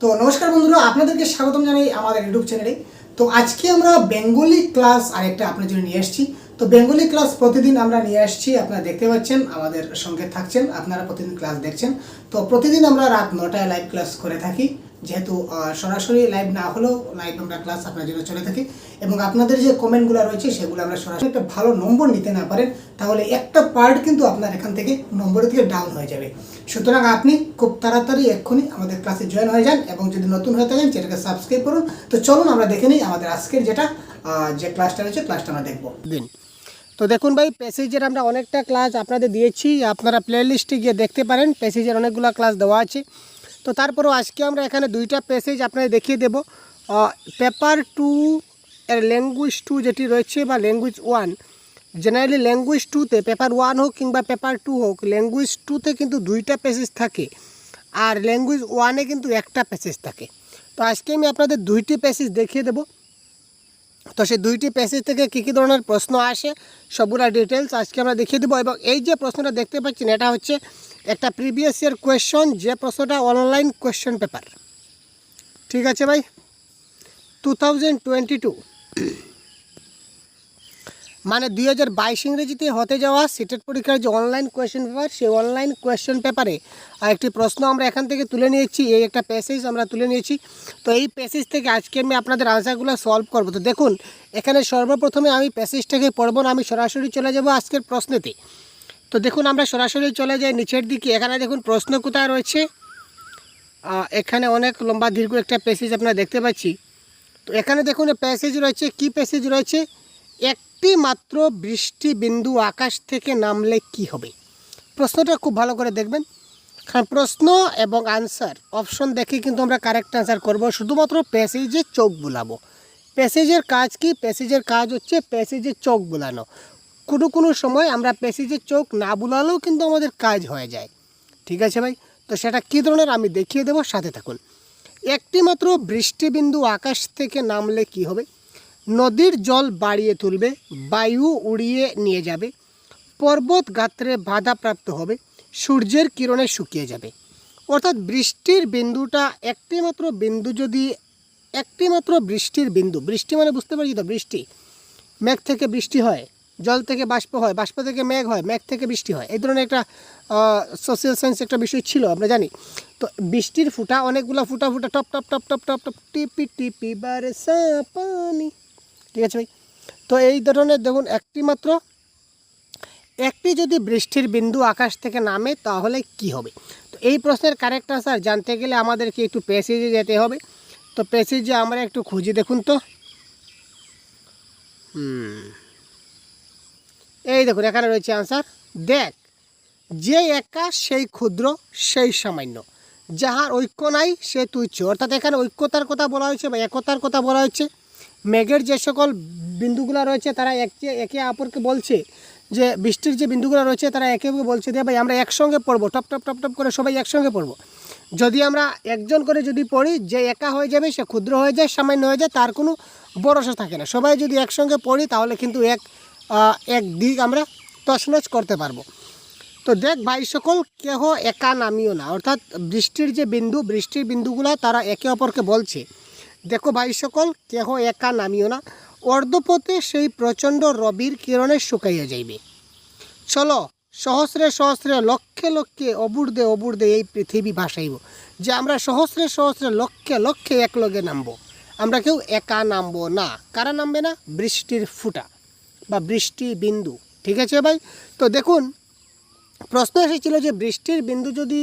তো নমস্কার বন্ধুরা, আপনাদেরকে স্বাগতম জানাই আমাদের ইউটিউব চ্যানেলে। তো আজকে আমরা বেঙ্গলি ক্লাস আরেকটা আপনার জন্য নিয়ে এসেছি। তো বেঙ্গলি ক্লাস প্রতিদিন আমরা নিয়ে আসছি, আপনারা দেখতে পাচ্ছেন, আমাদের সঙ্গে থাকছেন, আপনারা প্রতিদিন ক্লাস দেখছেন। তো প্রতিদিন আমরা রাত 9টায় লাইভ ক্লাস করে থাকি, যেহেতু সরাসরি লাইভ না হলেও লাইভ আমরা ক্লাস আপনার জন্য চলে থাকি। এবং আপনাদের যে কমেন্টগুলো রয়েছে সেগুলো আমরা সরাসরি একটা ভালো নম্বর নিতে না পারেন তাহলে একটা পার্ট কিন্তু আপনার এখান থেকে নম্বরের থেকে ডাউন হয়ে যাবে। সুতরাং আপনি খুব তাড়াতাড়ি এক্ষুনি আমাদের ক্লাসে জয়েন হয়ে যান এবং যদি নতুন হয়ে থাকেন চ্যানেলকে সাবস্ক্রাইব করুন। তো চলুন আমরা দেখে নিই আমাদের আজকের যে ক্লাসটা রয়েছে, ক্লাসটা আমরা দেখবো দিন। তো দেখুন ভাই, প্যাসেজের আমরা অনেকটা ক্লাস আপনাদের দিয়েছি, আপনারা প্লে লিস্টে গিয়ে দেখতে পারেন, প্যাসেজের অনেকগুলো ক্লাস দেওয়া আছে। তো তারপরেও আজকে আমরা এখানে দুইটা প্যাসেজ আপনাদের দেখিয়ে দেব। পেপার 2 এর ল্যাঙ্গুয়েজ 2 যেটি রয়েছে বা ল্যাঙ্গুয়েজ 1, জেনারেলি ল্যাঙ্গুয়েজ 2তে পেপার 1 হোক কিংবা পেপার 2 হোক, ল্যাঙ্গুয়েজ 2তে কিন্তু দুইটা প্যাসেজ থাকে আর ল্যাঙ্গুয়েজ 1-এ কিন্তু একটা প্যাসেজ থাকে। তো আজকে আমি আপনাদের দুইটি প্যাসেজ দেখিয়ে দেব। তো সেই দুইটি প্যাসেজ থেকে কী কী ধরনের প্রশ্ন আসে সবগুলা ডিটেলস আজকে আমরা দেখিয়ে দেবো। এবং এই যে প্রশ্নটা দেখতে পাচ্ছেন এটা হচ্ছে একটা প্রিভিয়াস ইয়ার কোয়েশ্চন, যে প্রশ্নটা অনলাইন কোয়েশ্চন পেপার। ঠিক আছে ভাই, 2022 মানে 2022 ইংরেজিতে হতে যাওয়া সিটেট পরীক্ষার যে অনলাইন কোয়েশ্চেন পেপার, সেই অনলাইন কোয়েশ্চেন পেপারে একটি প্রশ্ন আমরা এখান থেকে তুলে নিয়েছি, এই একটা প্যাসেজ আমরা তুলে নিয়েছি। তো এই প্যাসেজ থেকে আজকে আমি আপনাদের আনসারগুলো সলভ করব। তো দেখুন, এখানে সর্বপ্রথমে আমি প্যাসেজটাকে পড়ব না, আমি সরাসরি চলে যাব আজকের প্রশ্নেতে। তো দেখুন, আমরা সরাসরি চলে যাই নিচের দিকে। এখানে দেখুন প্রশ্ন কোথায় রয়েছে, এখানে অনেক লম্বা দীর্ঘ একটা প্যাসেজ আপনারা দেখতে পাচ্ছি। তো এখানে দেখুন প্যাসেজ রয়েছে, কি প্যাসেজ রয়েছে, একটি মাত্র বৃষ্টি বিন্দু আকাশ থেকে নামলে কি হবে। প্রশ্নটা খুব ভালো করে দেখবেন, কারণ প্রশ্ন এবং আনসার অপশন দেখে কিন্তু আমরা কারেক্ট আনসার করব। শুধুমাত্র প্যাসেজে চোখ বুলাবো। প্যাসেজের কাজ কি? প্যাসেজের কাজ হচ্ছে প্যাসেজে চোখ বুলানো। কোনো সময় আমরা প্যাসেজে চোখ না বুলালেও কিন্তু আমাদের কাজ হয়ে যায়। ঠিক আছে ভাই, তো সেটা কী ধরনের আমি দেখিয়ে দেবো, সাথে থাকুন। একটি মাত্র বৃষ্টিবিন্দু আকাশ থেকে নামলে কি হবে? নদীর জল বাড়িয়ে তুলবে, বায়ু উড়িয়ে নিয়ে যাবে, পর্বত গাত্রে বাধাপ্রাপ্ত হবে, সূর্যের কিরণে শুকিয়ে যাবে। অর্থাৎ বৃষ্টির বিন্দুটা একটিমাত্র বিন্দু, যদি একটিমাত্র বৃষ্টির বিন্দু, বৃষ্টি মানে বুঝতে পারছি তো, বৃষ্টি, মেঘ থেকে বৃষ্টি হয়, জল থেকে বাষ্প হয়, বাষ্প থেকে মেঘ হয়, মেঘ থেকে বৃষ্টি হয়, এই ধরনের একটা সোশ্যাল সায়েন্স একটা বিষয় ছিল, আমরা জানি। তো বৃষ্টির ফুটা, অনেকগুলো ফুটা ফুটা, top top top top top top, টিপি টিপি বারসা পানি। ঠিক আছে ভাই, তো এই ধরনের দেখুন একটি যদি বৃষ্টির বিন্দু আকাশ থেকে নামে তাহলে কি হবে। তো এই প্রশ্নের কারেক্ট আনসার জানতে গেলে আমাদেরকে একটু প্যাসেজে যেতে হবে। তো প্যাসেজে আমরা একটু খুঁজে দেখুন তো। এই দেখুন এখানে রয়েছে আনসার। দেখ, যে একা সেই ক্ষুদ্র সেই সামান্য, যাহার ঐক্য নাই সে তুচ্ছ। অর্থাৎ এখানে ঐক্যতার কথা বলা হয়েছে বা একতার কথা বলা হয়েছে। মেঘের যে সকল বিন্দুগুলো রয়েছে তারা একে অপরকে বলছে, যে বৃষ্টির যে বিন্দুগুলো রয়েছে তারা একে অপরকে বলছে যে ভাই আমরা একসঙ্গে পড়বো, টপ টপ টপ টপ করে সবাই একসঙ্গে পড়বো। যদি আমরা একজন করে যদি পড়ি, যে একা হয়ে যাবে সে ক্ষুদ্র হয়ে যায়, সামান্য হয়ে যায়, তার কোনো ভরসা থাকে না। সবাই যদি একসঙ্গে পড়ি তাহলে কিন্তু এক দিক আমরা তছনছ করতে পারবো। তো দেখ ভাই সকল, কেহ একা নামিও না। অর্থাৎ বৃষ্টির যে বিন্দু, বৃষ্টির বিন্দুগুলো তারা একে অপরকে বলছে, দেখো ভাই সকল, কেহ একা নামিও না, অর্ধপথে সেই প্রচণ্ড রবির কিরণে শুকাইয়া যাইবে। চলো সহস্রে সহস্রে লক্ষে লক্ষে অবুর্দে অবুর্দে এই পৃথিবী ভাসাইব। যে আমরা সহস্রে সহস্রে লক্ষে লক্ষে একলগে নামবো, আমরা কেউ একা নামবো না। কারা নামবে না? বৃষ্টির ফুটা বা বৃষ্টি বিন্দু। ঠিক আছে ভাই, তো দেখুন প্রশ্ন এসেছিল যে বৃষ্টির বিন্দু যদি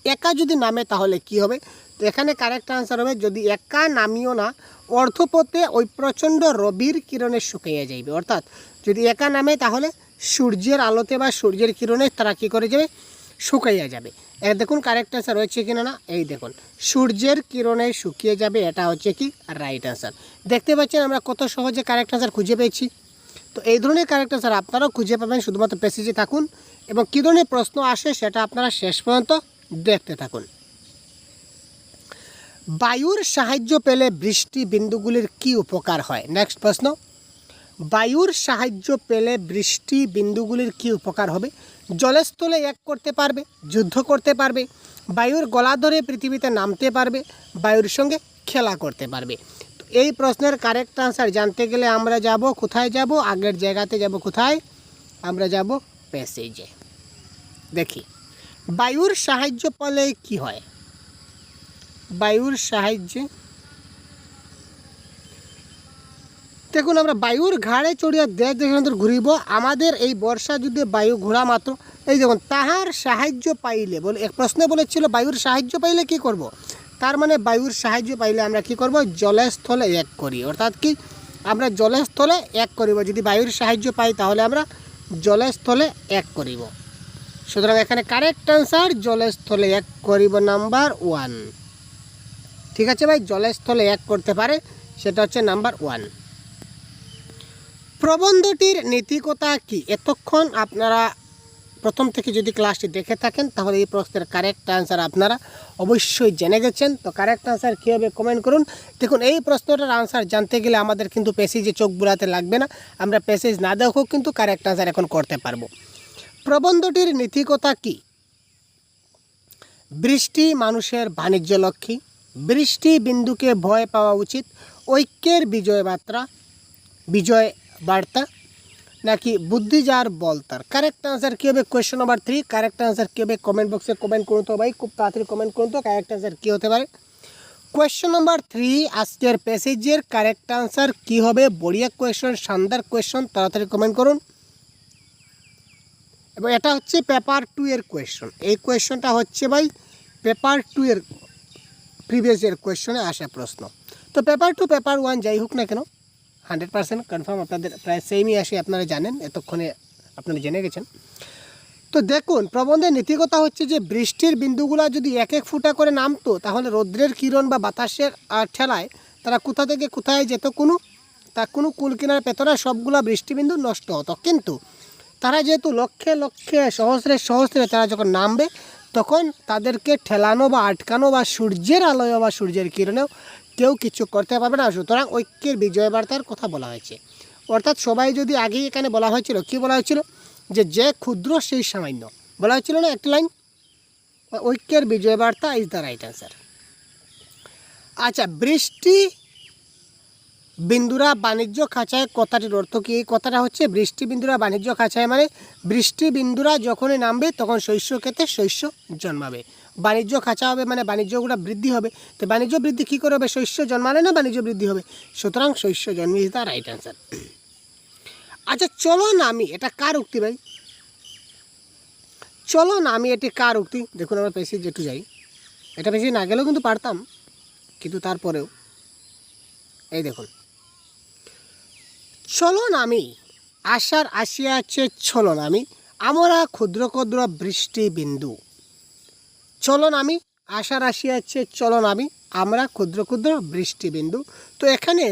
একা যদি নামে তাহলে কি হবে। তো এখানে কারেক্ট আনসার হবে, যদি একা নামিও না, অর্ধপথে ওই প্রচণ্ড রবির কিরণে শুকাইয়া যাইবে। অর্থাৎ যদি একা নামে তাহলে সূর্যের আলোতে বা সূর্যের কিরণে তারা কী করে যাবে? শুকাইয়া যাবে। দেখুন কারেক্ট আনসার রয়েছে কিনা না, এই দেখুন সূর্যের কিরণে শুকিয়ে যাবে, এটা হচ্ছে কি রাইট আনসার। দেখতে পাচ্ছেন আমরা কত সহজে কারেক্ট আনসার খুঁজে পেয়েছি। তো এই ধরনের কারেক্ট আনসার আপনারাও খুঁজে পাবেন, শুধুমাত্র প্যাসেজে থাকুন এবং কী ধরনের প্রশ্ন আসে সেটা আপনারা শেষ পর্যন্ত দেখতে থাকুন। বায়ুর সাহায্য পেলে বৃষ্টি বিন্দুগুলির কি উপকার হয়? নেক্সট প্রশ্ন, বায়ুর সাহায্য পেলে বৃষ্টি বিন্দুগুলির কি উপকার হবে? জলস্থলে এক করতে পারবে, যুদ্ধ করতে পারবে, বায়ুর গলা ধরে পৃথিবীতে নামতে পারবে, বায়ুর সঙ্গে খেলা করতে পারবে। তো এই প্রশ্নের কারেক্ট আনসার জানতে গেলে আমরা যাব কোথায়? যাব আগের জায়গাতে যাব। কোথায়? আমরা যাব প্যাসেজে। দেখি বায়ুর সাহায্য পেলে কি হয়। বায়ুর সাহায্যে দেখুন, আমরা বায়ুর ঘাড়ে চড়িয়া দেশ দেশান্তর ঘুরিব। আমাদের এই বর্ষা যুদ্ধে বায়ু ঘোরা মাত্র, এই দেখুন, তাহার সাহায্য পাইলে বলে এক প্রশ্নে বলেছিল বায়ুর সাহায্য পাইলে কি করব। তার মানে বায়ুর সাহায্য পাইলে আমরা কি করব? জলে স্থলে এক করি। অর্থাৎ কি আমরা জলে স্থলে এক করিব। যদি বায়ুর সাহায্য পাই তাহলে আমরা জলে স্থলে এক করিব। সুতরাং এখানে কারেক্ট আনসার জলে স্থলে এক করিব নাম্বার 1। ঠিক আছে ভাই, জলে স্থলে এক করতে পারে, সেটা হচ্ছে নাম্বার 1। প্রবন্ধটির নীতিকতা কি? এতক্ষণ আপনারা প্রথম থেকে যদি ক্লাসটি দেখে থাকেন তাহলে এই প্রশ্নের কারেক্ট আনসার আপনারা অবশ্যই জেনে গেছেন। তো কারেক্ট আনসার কী হবে কমেন্ট করুন। দেখুন, এই প্রশ্নটার আনসার জানতে গেলে আমাদের কিন্তু প্যাসেজে চোখ বুলাতে লাগবে না। আমরা প্যাসেজ না দেখেও কিন্তু কারেক্ট আনসার এখন করতে পারবো। প্রবন্ধটির নীতিকতা কি? বৃষ্টি মানুষের বাণিজ্য লক্ষ্মী, বৃষ্টি বিন্দুকে ভয় পাওয়া উচিত, ঐক্যের বিজয় বার্তা, নাকি বুদ্ধি যার বল তার। কারেক্ট আনসার কী হবে? Question number 3। কারেক্ট আনসার কী হবে কমেন্ট বক্সে কমেন্ট করুন তো ভাই, খুব তাড়াতাড়ি কমেন্ট করুন তো কারেক্ট আনসার কী হতে পারে। কোয়েশ্চন নাম্বার 3 আজকের প্যাসেজের কারেক্ট আনসার কী হবে? বড়িয়া কোয়েশ্চন, শানদার কোয়েশ্চন, তাড়াতাড়ি কমেন্ট করুন। এবং এটা হচ্ছে পেপার 2 এর কোয়েশ্চন। এই কোয়েশ্চনটা হচ্ছে ভাই পেপার 2 এর প্রিভিয়াস ইয়ার কোয়েশ্চনে আসা প্রশ্ন। তো পেপার 2 পেপার 1 যাই হোক না কেন 100% কনফার্ম আপনাদের প্রায় সেমই আসে, আপনারা জানেন, এতক্ষণে আপনারা জেনে গেছেন। তো দেখুন, প্রবন্ধের নীতিকতা হচ্ছে যে বৃষ্টির বিন্দুগুলো যদি এক এক ফুটা করে নামতো তাহলে রৌদ্রের কিরণ বা বাতাসের ঠেলায় তারা কোথা থেকে কোথায় যেত, কোনো কুল কিনার পেতরা সবগুলা বৃষ্টিবিন্দু নষ্ট হতো। কিন্তু তারা যেহেতু লক্ষে লক্ষে সহস্রে তারা যখন নামবে তখন তাদেরকে ঠেলানো বা আটকানো বা সূর্যের আলোয় বা সূর্যের কিরণেও কেউ কিছু করতে পারবে না। সুতরাং ঐক্যের বিজয় বার্তার কথা বলা হয়েছে। অর্থাৎ সবাই যদি আগেই এখানে বলা হয়েছিল, কি বলা হয়েছিল? যে ক্ষুদ্র সেই সামান্য বলা হয়েছিল না একটা লাইন? ঐক্যের বিজয় বার্তা ইজ দ্য রাইট অ্যান্সার। আচ্ছা, বৃষ্টি বিন্দুরা বাণিজ্য খাঁচায় কথাটির অর্থ কী? এই কথাটা হচ্ছে বৃষ্টি বিন্দুরা বাণিজ্য খাঁচায় মানে বৃষ্টি বিন্দুরা যখনই নামবে তখন শস্য ক্ষেতে শস্য জন্মাবে। বাণিজ্য খাঁচা হবে মানে বাণিজ্যগুলো বৃদ্ধি হবে। তো বাণিজ্য বৃদ্ধি কী করে হবে? শস্য জন্মালে না বাণিজ্য বৃদ্ধি হবে। সুতরাং শস্য জন্মে ইজ দ্য রাইট অ্যান্সার। আচ্ছা, চলো নামি, এটা কার উক্তি ভাই? চলো নামি, এটি কার উক্তি? দেখুন, আমরা পেসেজ একটু যাই। এটা বেশি না গেলেও কিন্তু পারতাম, কিন্তু তারপরেও এই দেখুন, চলো নামি আশার আসিয়াছে, চলো নামি আমরা ক্ষুদ্র ক্ষুদ্র বৃষ্টি বিন্দু। চলো নামি আশার আসিয়াছে, চলো নামি আমরা ক্ষুদ্র ক্ষুদ্র বৃষ্টি বিন্দু। তো এখানে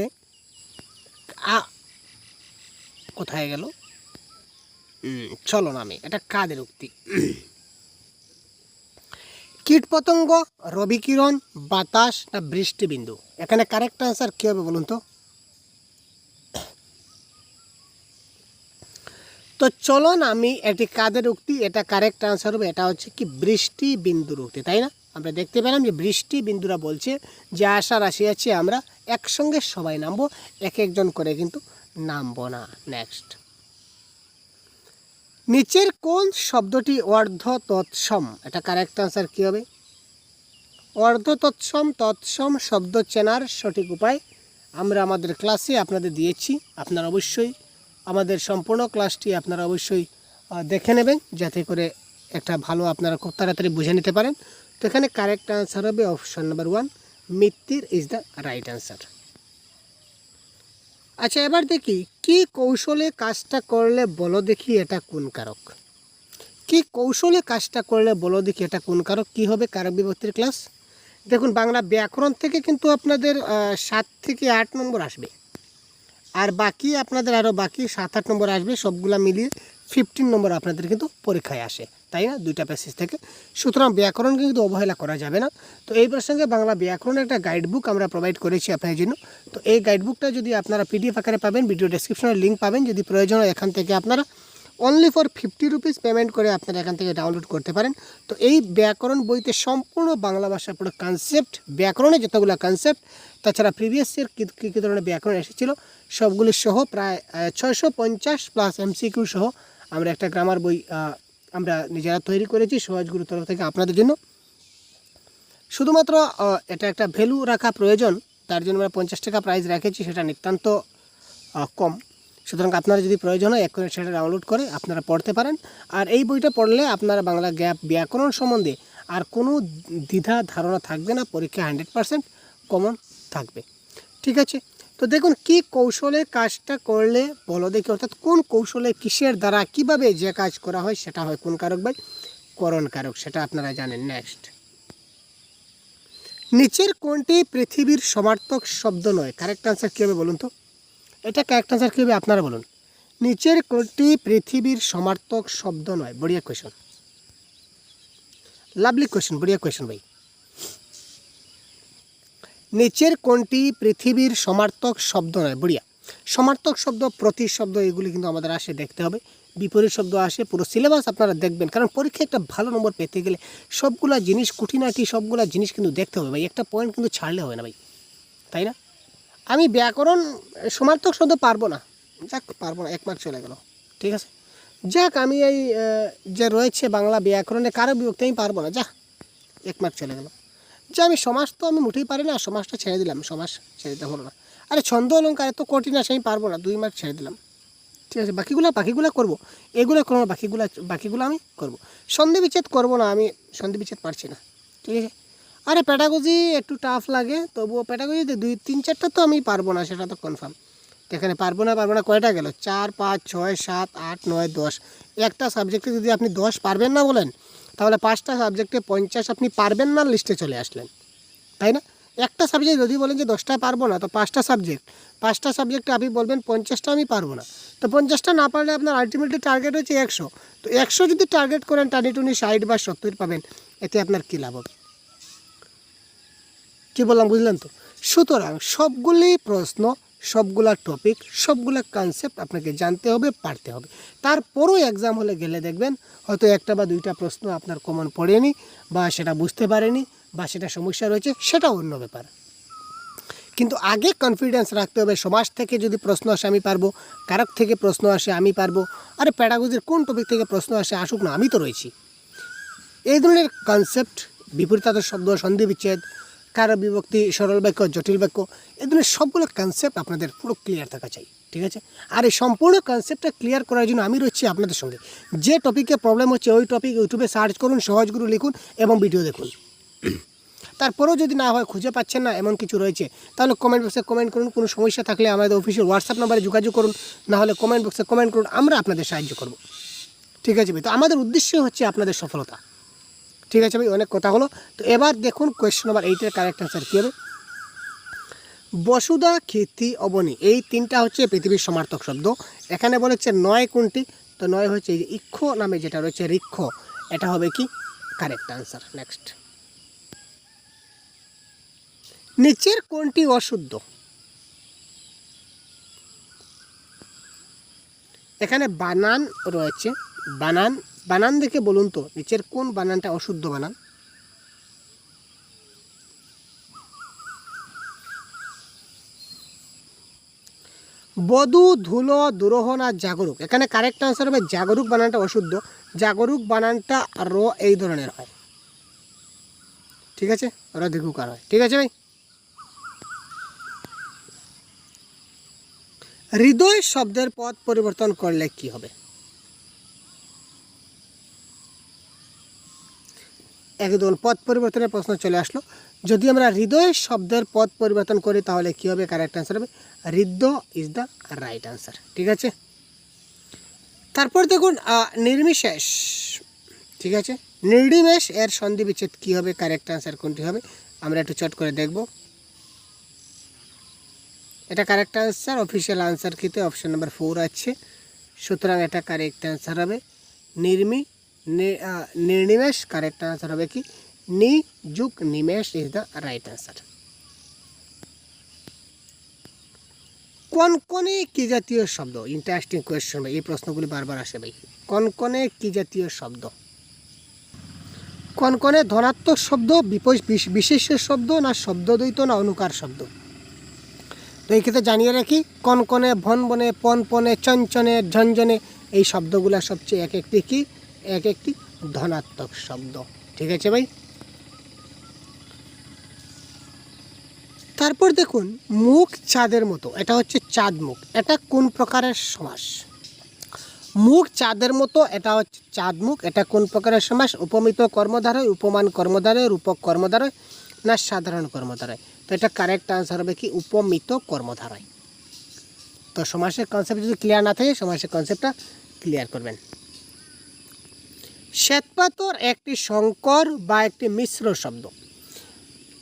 কোথায় গেল? চলো নামি, এটা কাদের উক্তি? কীটপতঙ্গ, রবিকিরণ, বাতাস না বৃষ্টিবিন্দু? এখানে কারেক্ট আনসার কী হবে বলুন তো? তো চলো নামি এটি কাদের উক্তি? এটা কারেক্ট আনসার হবে, এটা হচ্ছে কি বৃষ্টি বিন্দুর উক্তি, তাই না? আমরা দেখতে পেলাম যে বৃষ্টি বিন্দুরা বলছে যে আশা রাশি আছে আমরা একসঙ্গে সবাই নামবো, এক একজন করে কিন্তু নামবো না। নেক্সট, নিচের কোন শব্দটি অর্ধ তৎসম? এটা কারেক্ট আনসার কী হবে? অর্ধ তৎসম শব্দ চেনার সঠিক উপায় আমরা আমাদের ক্লাসে আপনাদের দিয়েছি। আপনারা অবশ্যই আমাদের সম্পূর্ণ ক্লাসটি আপনারা অবশ্যই দেখে নেবেন, যাতে করে একটা ভালো আপনারা খুব তাড়াতাড়ি বুঝে নিতে পারেন। তো এখানে কারেক্ট আনসার হবে option number 1, Mittir is the right answer. আচ্ছা, এবার দেখি কি কৌশলে কাজটা করলে বলো দেখি এটা কোন কারক? কি কৌশলে কাজটা করলে বলো দেখি এটা কোন কারক? কী হবে কারক বিভক্তির ক্লাস? দেখুন, বাংলা ব্যাকরণ থেকে কিন্তু আপনাদের 7 থেকে 8 নম্বর আসবে, আর বাকি আপনাদের আরও বাকি 7-8 নম্বর আসবে। সবগুলা মিলিয়ে 15 নম্বর আপনাদের কিন্তু পরীক্ষায় আসে, তাই না? 2টা প্যাসেজ থেকে। সুতরাং ব্যাকরণকে কিন্তু অবহেলা করা যাবে না। তো এই প্রসঙ্গে বাংলা ব্যাকরণের একটা গাইড বুক আমরা প্রোভাইড করেছি আপনাদের জন্য। তো এই গাইড বুকটা যদি আপনারা PDF আকারে পাবেন, ভিডিও ডেসক্রিপশনে লিঙ্ক পাবেন। যদি প্রয়োজন হয় এখান থেকে আপনারা অনলি ফর 50 রুপিস পেমেন্ট করে আপনারা এখান থেকে ডাউনলোড করতে পারেন। তো এই ব্যাকরণ বইতে সম্পূর্ণ বাংলা ভাষার পুরো কনসেপ্ট, ব্যাকরণে যতগুলো কনসেপ্ট, তাছাড়া প্রিভিয়াস ইয়ার কী কী ধরনের ব্যাকরণ এসেছিলো সবগুলি সহ প্রায় 650 প্লাস MCQ সহ আমরা একটা গ্রামার বই আমরা নিজেরা তৈরি করেছি সহজ গুরুর তরফ থেকে আপনাদের জন্য। শুধুমাত্র এটা একটা ভ্যালু রাখা প্রয়োজন, তার জন্য আমরা 50 টাকা প্রাইস রেখেছি, সেটা নিতান্ত কম। সুতরাং আপনারা যদি প্রয়োজন হয় এক্ষুনি সেটা ডাউনলোড করে আপনারা পড়তে পারেন। আর এই বইটা পড়লে আপনারা বাংলা ব্যাকরণ সম্বন্ধে আর কোনো দ্বিধা ধারণা থাকবে না, পরীক্ষা 100% কমন থাকবে। ঠিক আছে, তো দেখুন কি কৌশলে কাজটা করলে বলো দেখি, অর্থাৎ কোন কৌশলে কিসের দ্বারা কিভাবে যে কাজ করা হয় সেটা হয় কোন কারক ভাই? করণ কারক, সেটা আপনারা জানেন। নেক্সট, নিচের কোনটি পৃথিবীর সমার্থক শব্দ নয়? কারেক্ট আনসার কী হবে বলুন তো? এটা কারেক্ট আনসার কী হবে আপনারা বলুন। নিচের কোনটি পৃথিবীর সমার্থক শব্দ নয়? বড়িয়া কোয়েশন, লাভলি কোয়েশন, বড়িয়া কোয়েশন ভাই। নিচের কোনটি পৃথিবীর সমার্থক শব্দ নয়? বড়িয়া। সমার্থক শব্দ, প্রতি শব্দ, এগুলি কিন্তু আমাদের আসে, দেখতে হবে। বিপরীত শব্দ আসে, পুরো সিলেবাস আপনারা দেখবেন, কারণ পরীক্ষায় একটা ভালো নম্বর পেতে গেলে সবগুলা জিনিস, খুঁটিনাটি সবগুলা জিনিস কিন্তু দেখতে হবে ভাই, একটা পয়েন্ট কিন্তু ছাড়লে হবে না ভাই, তাই না? আমি ব্যাকরণ সমার্থক শব্দ পারবো না, যাক পারবো না, 1 মার্ক চলে গেল। ঠিক আছে, যাক আমি এই যে রয়েছে বাংলা ব্যাকরণে কারক বিভক্তি আমি পারবো না, যা 1 মার্ক চলে গেল। যে আমি সমাজ তো আমি মুঠেই পারি না, সমাজটা ছেড়ে দিলাম, সমাজ ছেড়ে দিতে হলো না। আরে ছন্দ অলঙ্কার এত কঠিন আছে, আমি পারবো না, 2 মার্ক ছেড়ে দিলাম। ঠিক আছে, বাকিগুলো করবো, এগুলো করবো, বাকিগুলো আমি করবো। সন্ধি বিচ্ছেদ করবো না, আমি সন্ধি বিচ্ছেদ পারছি না। ঠিক আছে, আরে প্যাডাগজি একটু টাফ লাগে, তবুও প্যাডাগজিতে 2-3-4টা তো আমি পারবো না, সেটা তো কনফার্ম। এখানে পারবো না কয়টা গেল? 4, 5, 6, 7, 8, 9, 10। একটা সাবজেক্টে যদি আপনি 10 পারবেন না বলেন, তাহলে 5টা সাবজেক্টে 50 আপনি পারবেন না লিস্টে চলে আসলেন, তাই না? একটা সাবজেক্ট যদি বলেন যে 10টা পারবো না, তো 5টা সাবজেক্টে আপনি বলবেন 50টা আমি পারবো না, তো 50টা না পারলে আপনার আলটিমেটলি টার্গেট হচ্ছে 100। তো 100 যদি টার্গেট করেন, টানি 60 বা 70 পাবেন, এতে আপনার কী লাভ হবে? কী বললাম বুঝলেন তো? সুতরাং সবগুলি প্রশ্ন, সবগুলা টপিক, সবগুলা কনসেপ্ট আপনাকে জানতে হবে, পারতে হবে। তারপরও এক্সাম হলে গেলে দেখবেন হয়তো 1টা বা 2টা প্রশ্ন আপনার কমন পড়েনি, বা সেটা বুঝতে পারেনি, বা সেটা সমস্যা রয়েছে, সেটা অন্য ব্যাপার। কিন্তু আগে কনফিডেন্স রাখতে হবে, সমাজ থেকে যদি প্রশ্ন আসে আমি পারবো, কারক থেকে প্রশ্ন আসে আমি পারবো, আরে প্যাডাগজির কোন টপিক থেকে প্রশ্ন আসে আসুক না, আমি তো রয়েছি। এই ধরনের কনসেপ্ট, বিপরীতার্থ শব্দ, সন্ধি বিচ্ছেদ, কারক বিভক্তি, সরল বাক্য, জটিল বাক্য, এই ধরনের সবগুলো কনসেপ্ট আপনাদের পুরো ক্লিয়ার থাকা চাই। ঠিক আছে, আর এই সম্পূর্ণ কনসেপ্টটা ক্লিয়ার করার জন্য আমি রয়েছি আপনাদের সঙ্গে। যে টপিকে প্রবলেম হচ্ছে ওই টপিক ইউটিউবে সার্চ করুন, সহজ গুরু লিখুন এবং ভিডিও দেখুন। তারপরেও যদি না হয়, খুঁজে পাচ্ছেন না, এমন কিছু রয়েছে, তাহলে কমেন্ট বক্সে কমেন্ট করুন। কোনো সমস্যা থাকলে আমাদের অফিসিয়াল হোয়াটসঅ্যাপ নাম্বারে যোগাযোগ করুন, না হলে কমেন্ট বক্সে কমেন্ট করুন, আমরা আপনাদের সাহায্য করব। ঠিক আছে ভাই, তো আমাদের উদ্দেশ্য হচ্ছে আপনাদের সফলতা। ঠিক আছে ভাই, অনেক কথা হলো। তো এবার দেখুন কোয়েশ্চন নাম্বার 8-এর কারেক্ট অ্যান্সার কী হবে? বসুধা, খিতি, অবনী, এই 3টা হচ্ছে পৃথিবীর সমার্থক শব্দ। এখানে বলেছে 9 কোনটি? তো 9 হচ্ছে এই যে ইক্ষ নামে যেটা রয়েছে, ঋক্ষ, এটা হবে কি কারেক্ট অ্যান্সার। নেক্সট, নিচের কোনটি অশুদ্ধ? এখানে বানান রয়েছে, বানান দেখে বলুন তো নিচের কোন বানানটা অশুদ্ধ বানান? বধূ, ধুলো, দুরোহণ আর জাগরুক। এখানে কারেক্ট আনসার হবে জাগরুক বানানটা অশুদ্ধ। জাগরুক বানানটা র এই ধরনের হয়। ঠিক আছে, রধিকুকার হয়। ঠিক আছে ভাই, হৃদয় শব্দের পদ পরিবর্তন করলে কি হবে? একদম পদ পরিবর্তনের প্রশ্ন চলে আসলো। যদি আমরা হৃদয় শব্দের পদ পরিবর্তন করি তাহলে কি হবে? কারেক্ট আনসার হবে হৃদ্য ইজ দ্য রাইট আনসার। ঠিক আছে, তারপর দেখুন নির্বিশেষ। ঠিক আছে, নির্নিমেষ এর সন্ধি বিচ্ছেদ কী হবে? কারেক্ট আনসার কোনটি হবে? আমরা একটু চট করে দেখব। এটা কারেক্ট আনসার, অফিসিয়াল আনসার কিতে অপশন নাম্বার 4 আছে। সুতরাং এটা কারেক্ট আনসার হবে নির্নিমেষ। কারেক্ট আনসার হবে কি নি যুগ নিমেষ ইজ দ্য রাইট আনসার। কনকনে কি জাতীয় শব্দ? ইন্টারেস্টিং কোয়েশ্চন ভাই, এই প্রশ্নগুলি বারবার আসে ভাই। কনকনে কি জাতীয় শব্দ? কনকনে ধনাত্মক শব্দ, বিশেষ্য শব্দ, না শব্দদ্বৈত, না অনুকার শব্দ? তো এই ক্ষেত্রে জানিয়ে রাখি, কনকনে, ভনভনে, পনপনে, চঞ্চনে, ঝনঝনে, এই শব্দগুলো সবচেয়ে এক একটি ধনাত্মক শব্দ। ঠিক আছে ভাই। তারপর দেখুন, মুখ চাঁদের মতো, এটা হচ্ছে চাঁদ মুখ, এটা কোন প্রকারের সমাস? মুখ চাঁদের মতো, এটা হচ্ছে চাঁদ মুখ, এটা কোন প্রকারের সমাস? উপমিত কর্মধারয়, উপমান কর্মধারয়, রূপক কর্মধারয়, না সাধারণ কর্মধারয়? তো এটা কারেক্ট আনসার হবে কি উপমিত কর্মধারয়। তো সমাসের কনসেপ্ট যদি ক্লিয়ার না থাকে, সমাসের কনসেপ্টটা ক্লিয়ার করবেন। শ্বেতপাথর একটি সংকর বা একটি মিশ্র শব্দ।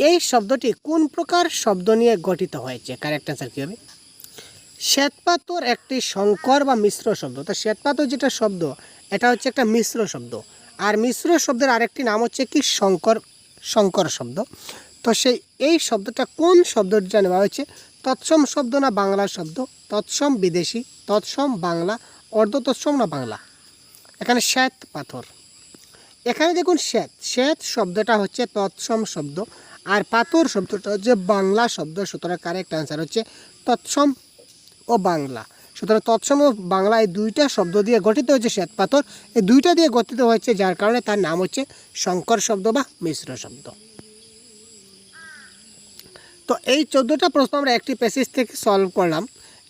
এই শব্দটি কোন প্রকার শব্দ নিয়ে গঠিত হয়েছে? কারেক্ট আনসার কী হবে? শ্বেতপাথর একটি সংকর বা মিশ্র শব্দ। তো শ্বেতপাথর যেটা শব্দ, এটা হচ্ছে একটা মিশ্র শব্দ, আর মিশ্র শব্দের আরেকটি নাম হচ্ছে কি সংকর শব্দ। তো এই শব্দটা কোন শব্দটা নেওয়া হয়েছে? তৎসম শব্দ না বাংলা শব্দ? তৎসম বিদেশি, তৎসম বাংলা, অর্ধ তৎসম না বাংলা? এখানে শ্বেত পাথর, এখানে দেখুন শ্বেত শব্দটা হচ্ছে তৎসম শব্দ, আর পাথর শব্দটা হচ্ছে বাংলা শব্দ। সুতরাং কারেক্ট আনসার হচ্ছে তৎসম ও বাংলা। সুতরাং তৎসম ও বাংলা এই দুইটা শব্দ দিয়ে গঠিত হয়েছে শ্বেত পাথর, এই দুইটা দিয়ে গঠিত হয়েছে, যার কারণে তার নাম হচ্ছে সংকর শব্দ বা মিশ্র শব্দ। তো এই 14টা প্রশ্ন আমরা একটি প্যাসেজ থেকে সলভ করলাম।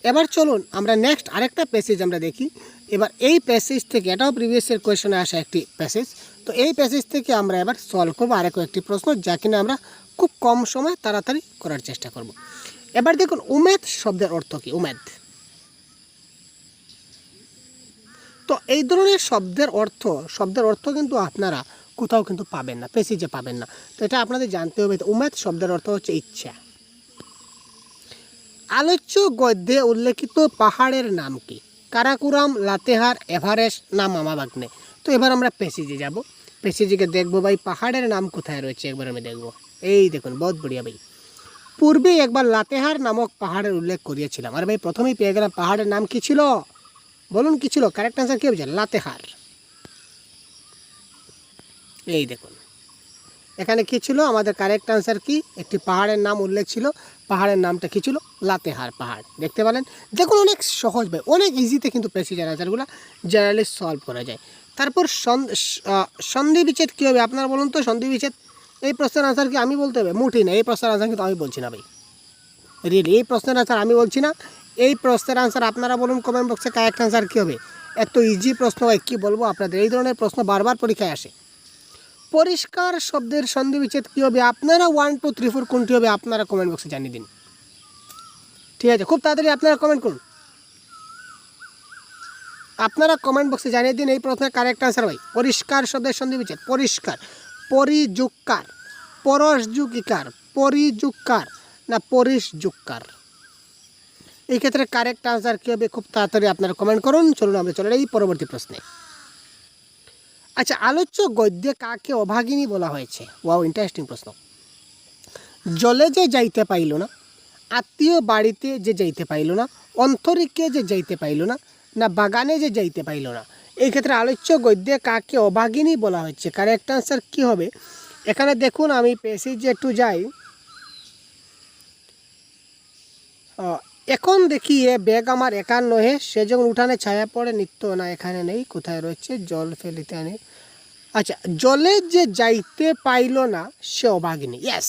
এবার চলুন আমরা নেক্সট আরেকটা প্যাসেজ আমরা দেখি। এবার এই প্যাসেজ থেকে, এটাও প্রিভিয়াসের কোয়েশনে আসা একটি প্যাসেজ, তো এই প্যাসেজ থেকে আমরা এবার সলভ করবো আরেক একটি প্রশ্ন, যা কিনা আমরা খুব কম সময় তাড়াতাড়ি করার চেষ্টা করব। এবার দেখুন, উমেদ শব্দের অর্থ কী? উমেদ, তো এই ধরনের শব্দের অর্থ কিন্তু আপনারা কোথাও কিন্তু পাবেন না, প্যাসেজে পাবেন না। তো এটা আপনাদের জানতে হবে। উমেদ শব্দের অর্থ হচ্ছে ইচ্ছা। আলোচ্য গদ্যে উল্লেখিত পাহাড়ের নাম কি? কারাকুরাম, লাতেহার, এভারেস্ট, না মামাবাগ্নে? তো এবার আমরা প্যাসেজে যাব, প্যাসেজে দেখবো ভাই পাহাড়ের নাম কোথায় রয়েছে, একবার আমি দেখবো। এই দেখুন, বহুত বড়িয়া ভাই। পূর্বে একবার লাতেহার নামক পাহাড়ের উল্লেখ করিয়েছিলাম, আর ভাই প্রথমেই পেয়ে গেলাম পাহাড়ের নাম কি ছিল? বলুন কি ছিল? কারেক্ট আনসার কী হবে? লাতেহার। এই দেখুন, এখানে কি ছিল? আমাদের কারেক্ট আনসার কি? একটি পাহাড়ের নাম উল্লেখ ছিল, পাহাড়ের নামটা কি ছিল? লাতেহার পাহাড়। দেখতে পেলেন? দেখুন, অনেক সহজ ভাই, অনেক ইজিতে কিন্তু প্রেসিডেন্ট আনসারগুলো জেনারেলি সলভ করা যায়। তারপর সন্ধি বিচ্ছেদ কী হবে আপনারা বলুন তো? সন্ধি বিচ্ছেদ, এই প্রশ্নের আনসার কি আমি বলতে হবে? মুঠি না, এই প্রশ্নের আনসার কিন্তু আমি বলছি না ভাই, রিয়েলি এই প্রশ্নের আনসার আমি বলছি না। এই প্রশ্নের আনসার আপনারা বলুন কমেন্ট বক্সে, কারেক্ট আনসার কী হবে? এত ইজি প্রশ্ন ভাই, কী বলবো আপনাদের, এই ধরনের প্রশ্ন বারবার পরীক্ষায় আসে। পরিষ্কার শব্দের সন্ধি বিচ্ছেদ কী হবে? আপনারা 1, 2, 3, 4 কোনটি হবে আপনারা কমেন্ট বক্সে জানিয়ে দিন। ঠিক আছে, খুব তাড়াতাড়ি আপনারা কমেন্ট করুন, আপনারা কমেন্ট বক্সে জানিয়ে দিন এই প্রশ্নের কারেক্ট আনসার ভাই। পরিষ্কার শব্দের সন্ধি বিচ্ছেদ, পরিষ্কার, পরিযুক্কার, পরশযুগিকার, পরিযুক্কার, না পরিশযুক্কার? এই ক্ষেত্রে কারেক্ট আনসার কী হবে? খুব তাড়াতাড়ি আপনারা কমেন্ট করুন। চলুন আমরা চলে এই পরবর্তী প্রশ্নে। আচ্ছা, আলোচ্য গদ্যে কাকে অভাগিনী বলা হয়েছে? ওয়াও, ইন্টারেস্টিং প্রশ্ন। জলে যে যাইতে পাইল না, আত্মীয় বাড়িতে যে যাইতে পাইল না, অন্তরিকে যে যাইতে পাইল না, না বাগানে যে যাইতে পাইল না? এই ক্ষেত্রে আলোচ্য গদ্যে কাকে অভাগিনী বলা হচ্ছে? কারেক্ট আনসার কী হবে? এখানে দেখুন, আমি প্যাসেজে একটু যাই। এখন দেখি এ ব্যাগ আমার একার নহে, সে যখন উঠানে ছায়া পড়ে নিত্য, না এখানে নেই, কোথায় রয়েছে? জল ফেলিতে আনে। আচ্ছা, জলে যে যাইতে পাইল না সে অভাগিনী। ইয়েস,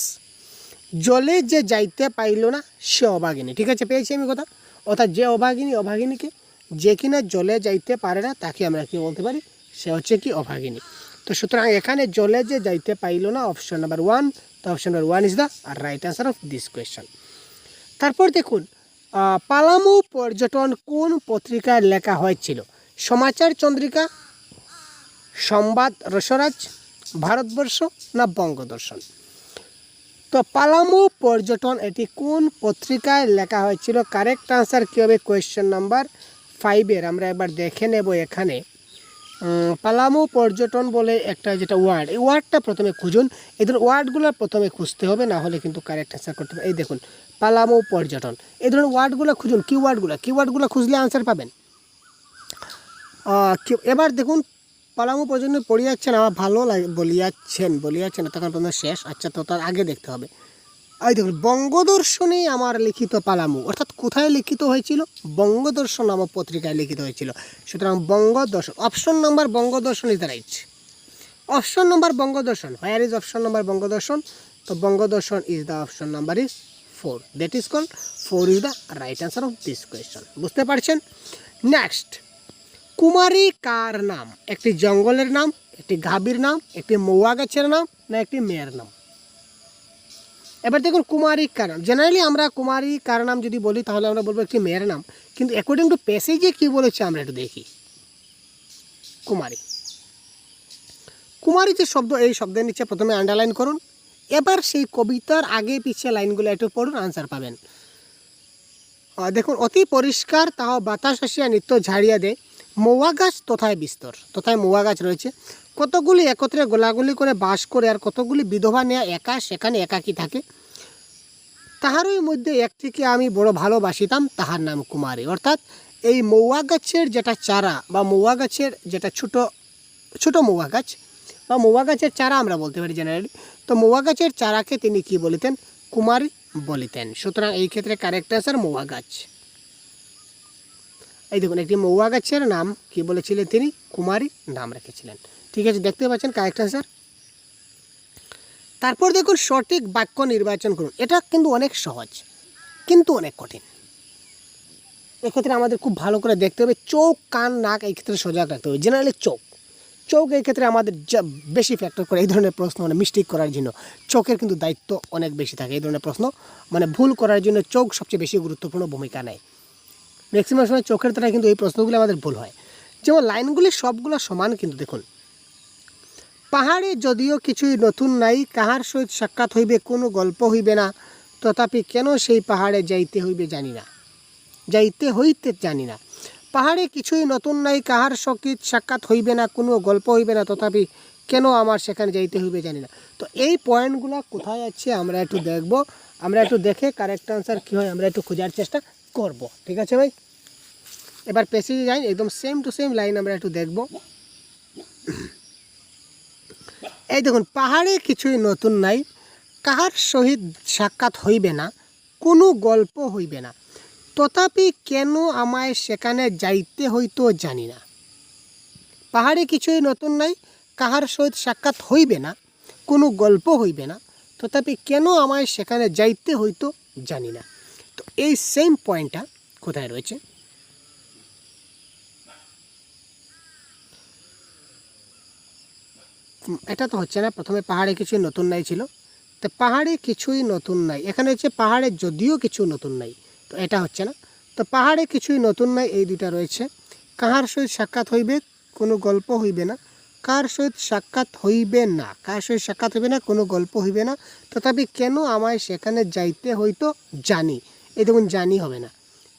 জলে যে যাইতে পাইল না সে অভাগিনী। ঠিক আছে, পেয়েছি আমি কথা। অর্থাৎ যে অভাগিনীকে যে কিনা জলে যাইতে পারে না, তাকে আমরা কি বলতে পারি? সে হচ্ছে কি অভাগিনী। তো সুতরাং এখানে জলে যে যাইতে পাইল না, অপশন নাম্বার 1। তো option number 1 is the right answer of this question. তারপর দেখুন, পালামু পর্যটন কোন পত্রিকায় লেখা হয়েছিল? সমাচার চন্দ্রিকা, সংবাদ রসরাজ, ভারতবর্ষ, না বঙ্গদর্শন? তো পালামু পর্যটন এটি কোন পত্রিকায় লেখা হয়েছিল? কারেক্ট আনসার কী হবে? কোয়েশ্চেন নাম্বার 5 আমরা একবার দেখে নেব। এখানে পালামু পর্যটন বলে একটা যেটা ওয়ার্ড, এই ওয়ার্ডটা প্রথমে খুঁজুন। এদের ওয়ার্ডগুলো প্রথমে খুঁজতে হবে, না হলে কিন্তু কারেক্ট অ্যান্সার করতে হবে। এই দেখুন পালামু পর্যটন, এই ধরনের ওয়ার্ডগুলো খুঁজুন, কিওয়ার্ডগুলো খুঁজলে আনসার পাবেন। এবার দেখুন পালামু পর্যটন পড়িয়াচ্ছেন, আমার ভালো লাগে বলিয়াচ্ছেন তখন পর্যন্ত শেষ। আচ্ছা, তো তার আগে দেখতে হবে। এই দেখুন বঙ্গদর্শনে আমার লিখিত পালামু, অর্থাৎ কোথায় লিখিত হয়েছিল? বঙ্গদর্শন নামক পত্রিকায় লিখিত হয়েছিল। সুতরাং Bangadarshan, option number Bangadarshan is the right. Option number Bangadarshan, where is option number Bangadarshan? তো Bangadarshan is the option number is 4, that is called 4 is the right answer of this question. বুঝতে পারছেন? নেক্সট, কুমারী কার নাম? একটি জঙ্গলের নাম, একটি গাভীর নাম, একটি মৌয়া গাছের নাম, না একটি মেয়ের নাম? এবার দেখুন কুমারী কার নাম, জেনারেলি আমরা কুমারী কার নাম যদি বলি তাহলে আমরা বলবো একটি মেয়ের নাম, কিন্তু অ্যাকর্ডিং টু প্যাসেজে কী বলেছে আমরা একটু দেখি। কুমারী যে শব্দ, এই শব্দের নিচে প্রথমে আন্ডারলাইন করুন। এবার সেই কবিতার আগে পিছিয়ে লাইনগুলো একটু পড়ুন, আনসার পাবেন। দেখুন, অতি পরিষ্কার তাও বাতাস আসিয়া নিত্য ঝাড়িয়া দেয়, মৌয়া গাছ তথায় বিস্তর। তথায় মৌয়া গাছ রয়েছে, কতগুলি একত্রে গোলাগুলি করে বাস করে, আর কতগুলি বিধবা নেয়া একা সেখানে একাকী থাকে। তাহারই মধ্যে একটিকে আমি বড় ভালোবাসিতাম, তাহার নাম কুমারী। অর্থাৎ এই মৌয়া গাছের যেটা চারা বা মৌয়া গাছের যেটা ছোট মৌয়া গাছ বা মৌয়া গাছের চারা আমরা বলতে পারি জেনারেলি, তো মৌয়া গাছের চারাকে তিনি কি বলিতেন? কুমারী বলিতেন। সুতরাং এই ক্ষেত্রে কারেক্ট অ্যান্সার মৌয়া গাছ। এই দেখুন একটি মৌয়া গাছের নাম কি বলেছিলেন তিনি? কুমারী নাম রেখেছিলেন। ঠিক আছে, দেখতে পাচ্ছেন কারেক্ট অ্যান্সার। তারপর দেখুন সঠিক বাক্য নির্বাচন করুন। এটা কিন্তু অনেক সহজ কিন্তু অনেক কঠিন। এক্ষেত্রে আমাদের খুব ভালো করে দেখতে হবে, চোখ কান নাক এই ক্ষেত্রে সজাগ রাখতে হবে। জেনারেলি চোখ এই ক্ষেত্রে আমাদের বেশি ফ্যাক্টর করে এই ধরনের প্রশ্ন, মানে মিস্টেক করার জন্য চোখের কিন্তু দায়িত্ব অনেক বেশি থাকে। এই ধরনের প্রশ্ন মানে ভুল করার জন্য চোখ সবচেয়ে বেশি গুরুত্বপূর্ণ ভূমিকা নেয়। ম্যাক্সিমাম সময় চোখের দ্বারা কিন্তু এই প্রশ্নগুলো আমাদের ভুল হয়। যেমন লাইনগুলি সবগুলো সমান, কিন্তু দেখুন পাহাড়ে যদিও কিছুই নতুন নাই, কাহার সহিত সাক্ষাৎ হইবে কোনো গল্প হইবে না, তথাপি কেন সেই পাহাড়ে যাইতে হইতে জানি না। পাহাড়ে কিছুই নতুন নাই, কাহার সহিত সাক্ষাৎ হইবে না, কোনো গল্প হইবে না, তথাপি কেন আমার সেখানে যাইতে হইবে জানি না। তো এই পয়েন্টগুলো কোথায় আছে আমরা একটু দেখব, আমরা একটু দেখে কারেক্ট আনসার কী হয় আমরা একটু খোঁজার চেষ্টা করব। ঠিক আছে ভাই, এবার প্যাসেজে যাই, একদম সেম টু সেম লাইন আমরা একটু দেখব। এই দেখুন, পাহাড়ে কিছুই নতুন নাই, কাহার সহিত সাক্ষাৎ হইবে না, কোনো গল্প হইবে না, তথাপি কেন আমায় সেখানে যাইতে হইতো জানি না। পাহাড়ে কিছুই নতুন নাই, কাহার সহিত সাক্ষাৎ হইবে না, কোনো গল্প হইবে না, তথাপি কেন আমায় সেখানে যাইতে হইতো জানি না। তো এই সেম পয়েন্টটা কোথায় রয়েছে? এটা তো হচ্ছে না। প্রথমে পাহাড়ে কিছুই নতুন নাই ছিল, তো পাহাড়ে কিছুই নতুন নাই, এখানে হচ্ছে পাহাড়ে যদিও কিছু নতুন নাই, তো এটা হচ্ছে না। তো পাহাড়ে কিছুই নতুন নাই, এই দুটা রয়েছে। কাহার সহিত সাক্ষাৎ হইবে, কোনো গল্প হইবে না, কার সহিত সাক্ষাৎ হইবে না, কোনো গল্প হইবে না, তথাপি কেন আমায় সেখানে যাইতে হইতো জানি। এই দেখুন জানি হবে না,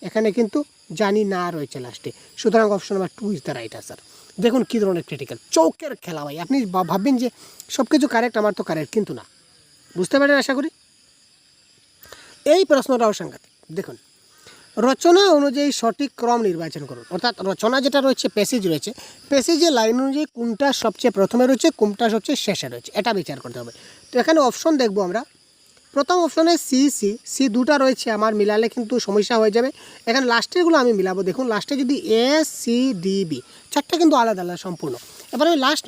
এখানে কিন্তু জানি না রয়েছে লাস্টে। সুতরাং option number 2 is the right answer. দেখুন কী ধরনের ক্রিটিক্যাল চৌকের খেলা ভাই। আপনি ভাববেন যে সব কিছু কারেক্ট, আমার তো কারেক্ট, কিন্তু না। বুঝতে পারেন আশা করি। এই প্রশ্নটাও সাংঘাতিক। দেখুন, রচনা অনুযায়ী সঠিক ক্রম নির্বাচন করুন। অর্থাৎ রচনা যেটা রয়েছে, প্যাসেজ রয়েছে, প্যাসেজের লাইন অনুযায়ী কোনটা সবচেয়ে প্রথমে রয়েছে, কোনটা সবচেয়ে শেষে রয়েছে, এটা বিচার করতে হবে। তো এখানে অপশন দেখবো আমরা। প্রথম অপশনে সি দুটা রয়েছে, আমার মিলালে কিন্তু সমস্যা হয়ে যাবে। এখানে লাস্টেরগুলো আমি মিলাবো। দেখুন লাস্টে যদি ACDB, চারটা কিন্তু আলাদা আলাদা সম্পূর্ণ। এবার আমি লাস্ট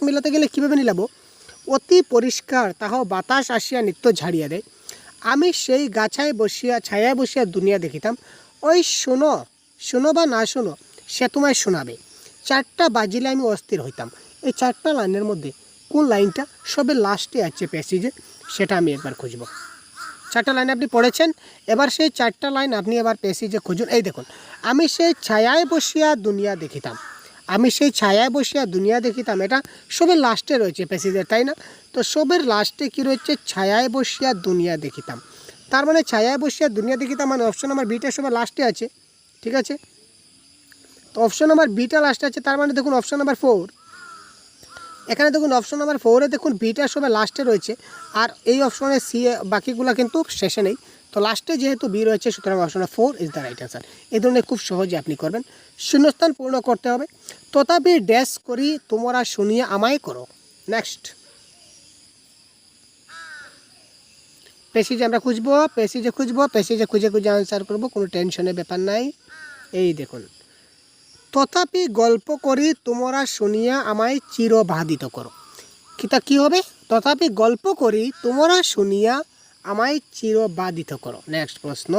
মিলাতে গেলে কীভাবে মিলাবো? অতি পরিষ্কার তাহাও বাতাস আসিয়া নিত্য ঝাড়িয়া দেয়, আমি সেই ছায়ায় বসিয়া দুনিয়া দেখিতাম, ওই শোনো বা না শোনো সে তোমায় শোনাবে, 4টা বাজিলে আমি অস্থির হইতাম। এই 4টা লাইনের মধ্যে কোন লাইনটা সবে লাস্টে আছে প্যাসেজে, সেটা আমি একবার খুঁজব। 4টা লাইন আপনি পড়েছেন, এবার সেই 4টা লাইন আপনি এবার প্যাসেজে খুঁজুন। এই দেখুন, আমি সেই ছায়ায় বসিয়া দুনিয়া দেখিতাম, এটা সবের লাস্টে রয়েছে প্যাসেজের, তাই না? তো সবের লাস্টে কি রয়েছে? ছায়ায় বসিয়া দুনিয়া দেখিতাম। তার মানে ছায়ায় বসিয়া দুনিয়া দেখিতাম মানে অপশন নাম্বার বিটা সবার লাস্টে আছে। ঠিক আছে, তো অপশন নাম্বার বিটা লাস্টে আছে, তার মানে দেখুন অপশন নাম্বার 4, এখানে দেখুন অপশন নাম্বার 4-এ দেখুন বিটা সবে লাস্টে রয়েছে, আর এই অপশনে সি বাকিগুলো কিন্তু শেষে নেই। তো লাস্টে যেহেতু বি রয়েছে, সুতরাং option 4 is the right answer. এই ধরনের খুব সহজে আপনি করবেন। শূন্যস্থান পূর্ণ করতে হবে। তথাপি ড্যাশ করি তোমরা শুনিয়া আমায় করো। নেক্সট প্যাসেজে আমরা খুঁজবো, প্যাসেজে খুঁজে আনসার করবো, কোনো টেনশনের ব্যাপার নাই। এই দেখুন, তথাপি গল্প করি তোমরা শুনিয়া আমায় চিরবাধিত করো। কি হবে? তথাপি গল্প করি তোমরা শুনিয়া আমায় চিরবাধিত করো। নেক্সট প্রশ্ন,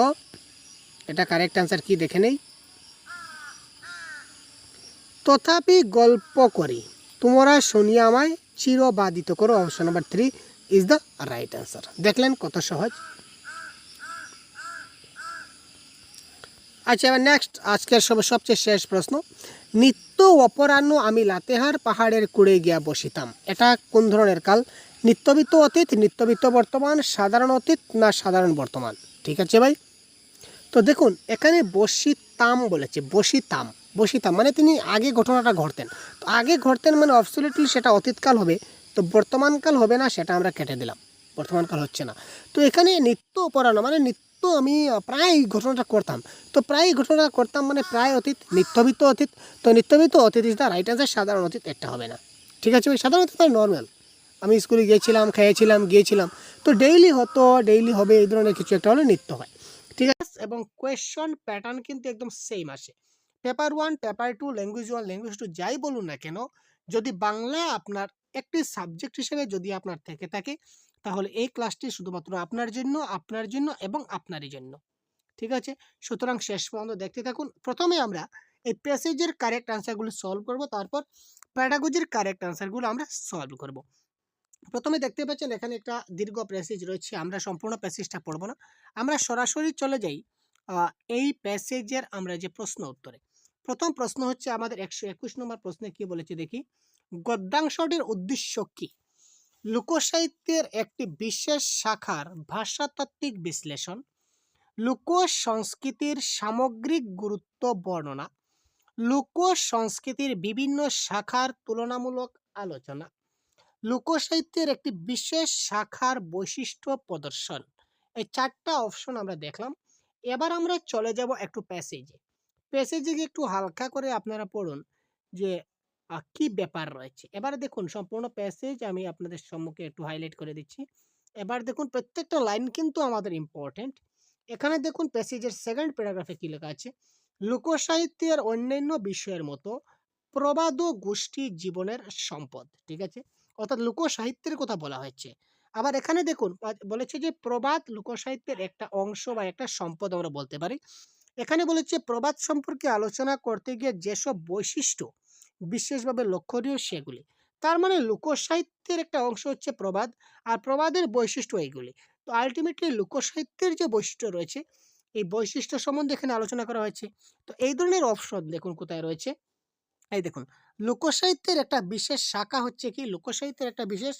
এটা কারেক্ট আনসার কি দেখে নেই। তথাপি গল্প করি তোমরা শুনিয়া আমায় চিরবাধিত করো, option number 3 is the right answer. দেখলেন কত সহজ। আচ্ছা, এবার নেক্সট আজকের সবচেয়ে শেষ প্রশ্ন, নিত্য অপরাহ্ন আমি লাতেহার পাহাড়ের কুড়ে গিয়া বসিতাম। এটা কোন ধরনের কাল? নিত্যবিত্ত অতীত, নিত্যবিত্ত বর্তমান, সাধারণ অতীত না সাধারণ বর্তমান? ঠিক আছে ভাই। তো দেখুন এখানে বসিতাম বলেছে, বসিতাম মানে তিনি আগে ঘটনাটা ঘটতেন। তো আগে ঘটতেন মানে অবসলিউটলি সেটা অতীতকাল হবে, তো বর্তমানকাল হবে না, সেটা আমরা কেটে দিলাম, বর্তমানকাল হচ্ছে না। তো এখানে নিত্য অপরাহ্ন মানে নিত্য আমি প্রায় ঘটনাটা করতাম, তো প্রায় ঘটনাটা করতাম মানে প্রায় অতীত, নিত্যবিত্ত অতীত। তো নিত্যবিত্ত অতীত ইজ দ্য রাইট অ্যান্সার, সাধারণ অতীত একটা হবে না। ঠিক আছে ভাই, সাধারণ অতীত মানে নর্মাল, আমি স্কুলে গিয়েছিলাম, খেয়েছিলাম, গিয়েছিলাম, তো ডেইলি হতো, ডেইলি হবে, এই ধরনের কিছু একটা হলে নিত্য হয়। ঠিক আছে, এবং কোয়েশ্চন প্যাটার্ন কিন্তু একদম সেম আসে। পেপার 1, পেপার 2, ল্যাঙ্গুয়েজ 1, ল্যাঙ্গুয়েজ 2 যাই বলুন না কেন, যদি বাংলা আপনার একটি সাবজেক্ট হিসেবে যদি আপনার থেকে থাকে, তাহলে এই ক্লাসটি শুধুমাত্র আপনার জন্য এবং আপনারই জন্য। ঠিক আছে, সুতরাং শেষ পর্যন্ত দেখতে থাকুন। প্রথমে আমরা এই প্যাসেজের কারেক্ট আনসারগুলো সলভ করব, তারপর প্যাডাগজির কারেক্ট আনসারগুলো আমরা সলভ করব। প্রথমে দেখতে পাচ্ছেন এখানে একটা দীর্ঘ প্যাসেজ রয়েছে, আমরা সম্পূর্ণ প্যাসেজটা পড়ব না, আমরা সরাসরি চলে যাই এই প্যাসেজের আমরা যে প্রশ্ন উত্তরে। প্রথম প্রশ্ন হচ্ছে আমাদের 121 নম্বর প্রশ্নে কি বলেছে দেখি, গদ্যাংশটির উদ্দেশ্য কি? লোকসাহিত্যের একটি বিশেষ শাখার ভাষাতাত্ত্বিক বিশ্লেষণ, লোক সংস্কৃতির সামগ্রিক গুরুত্ব বর্ণনা, লোক সংস্কৃতির বিভিন্ন শাখার তুলনামূলক আলোচনা, লোকসাহিত্যের একটি বিশেষ শাখার বৈশিষ্ট্য প্রদর্শন। এই 4টা অপশন আমরা দেখলাম। এবার আমরা চলে যাব একটু প্যাসেজে গিয়ে একটু হালকা করে আপনারা পড়ুন যে কি ব্যাপার রয়েছে। এবার দেখুন সম্পূর্ণ প্যাসেজ আমি আপনাদের সম্মুখে একটু হাইলাইট করে দিচ্ছি। এবার দেখুন প্রত্যেকটা লাইন কিন্তু আমাদের ইম্পর্টেন্ট। এখানে দেখুন প্যাসেজের সেকেন্ড প্যারাগ্রাফে কি লেখা আছে, লোকসাহিত্যের অন্যান্য বিষয়ের মতো প্রবাদ ও গোষ্ঠী জীবনের সম্পদ। ঠিক আছে, অর্থাৎ লোকসাহিত্যের কথা বলা হয়েছে। আবার এখানে দেখুন বলেছে যে প্রবাদ লোকসাহিত্যের একটা অংশ বা একটা সম্পদ আমরা বলতে পারি। এখানে বলেছে প্রবাদ সম্পর্কে আলোচনা করতে গিয়ে যেসব বৈশিষ্ট্য বিশেষভাবে লক্ষণীয় সেগুলি। তার মানে লোকসাহিত্যের একটা অংশ হচ্ছে প্রবাদ, আর প্রবাদের বৈশিষ্ট্য এইগুলি। তো আলটিমেটলি লোকসাহিত্যের যে বৈশিষ্ট্য রয়েছে, এই বৈশিষ্ট্য সম্বন্ধে এখানে আলোচনা করা হয়েছে। তো এই ধরনের অপশন দেখুন কোথায় রয়েছে। এই দেখুন, লোকসাহিত্যের একটা বিশেষ শাখা হচ্ছে কি, লোকসাহিত্যের একটা বিশেষ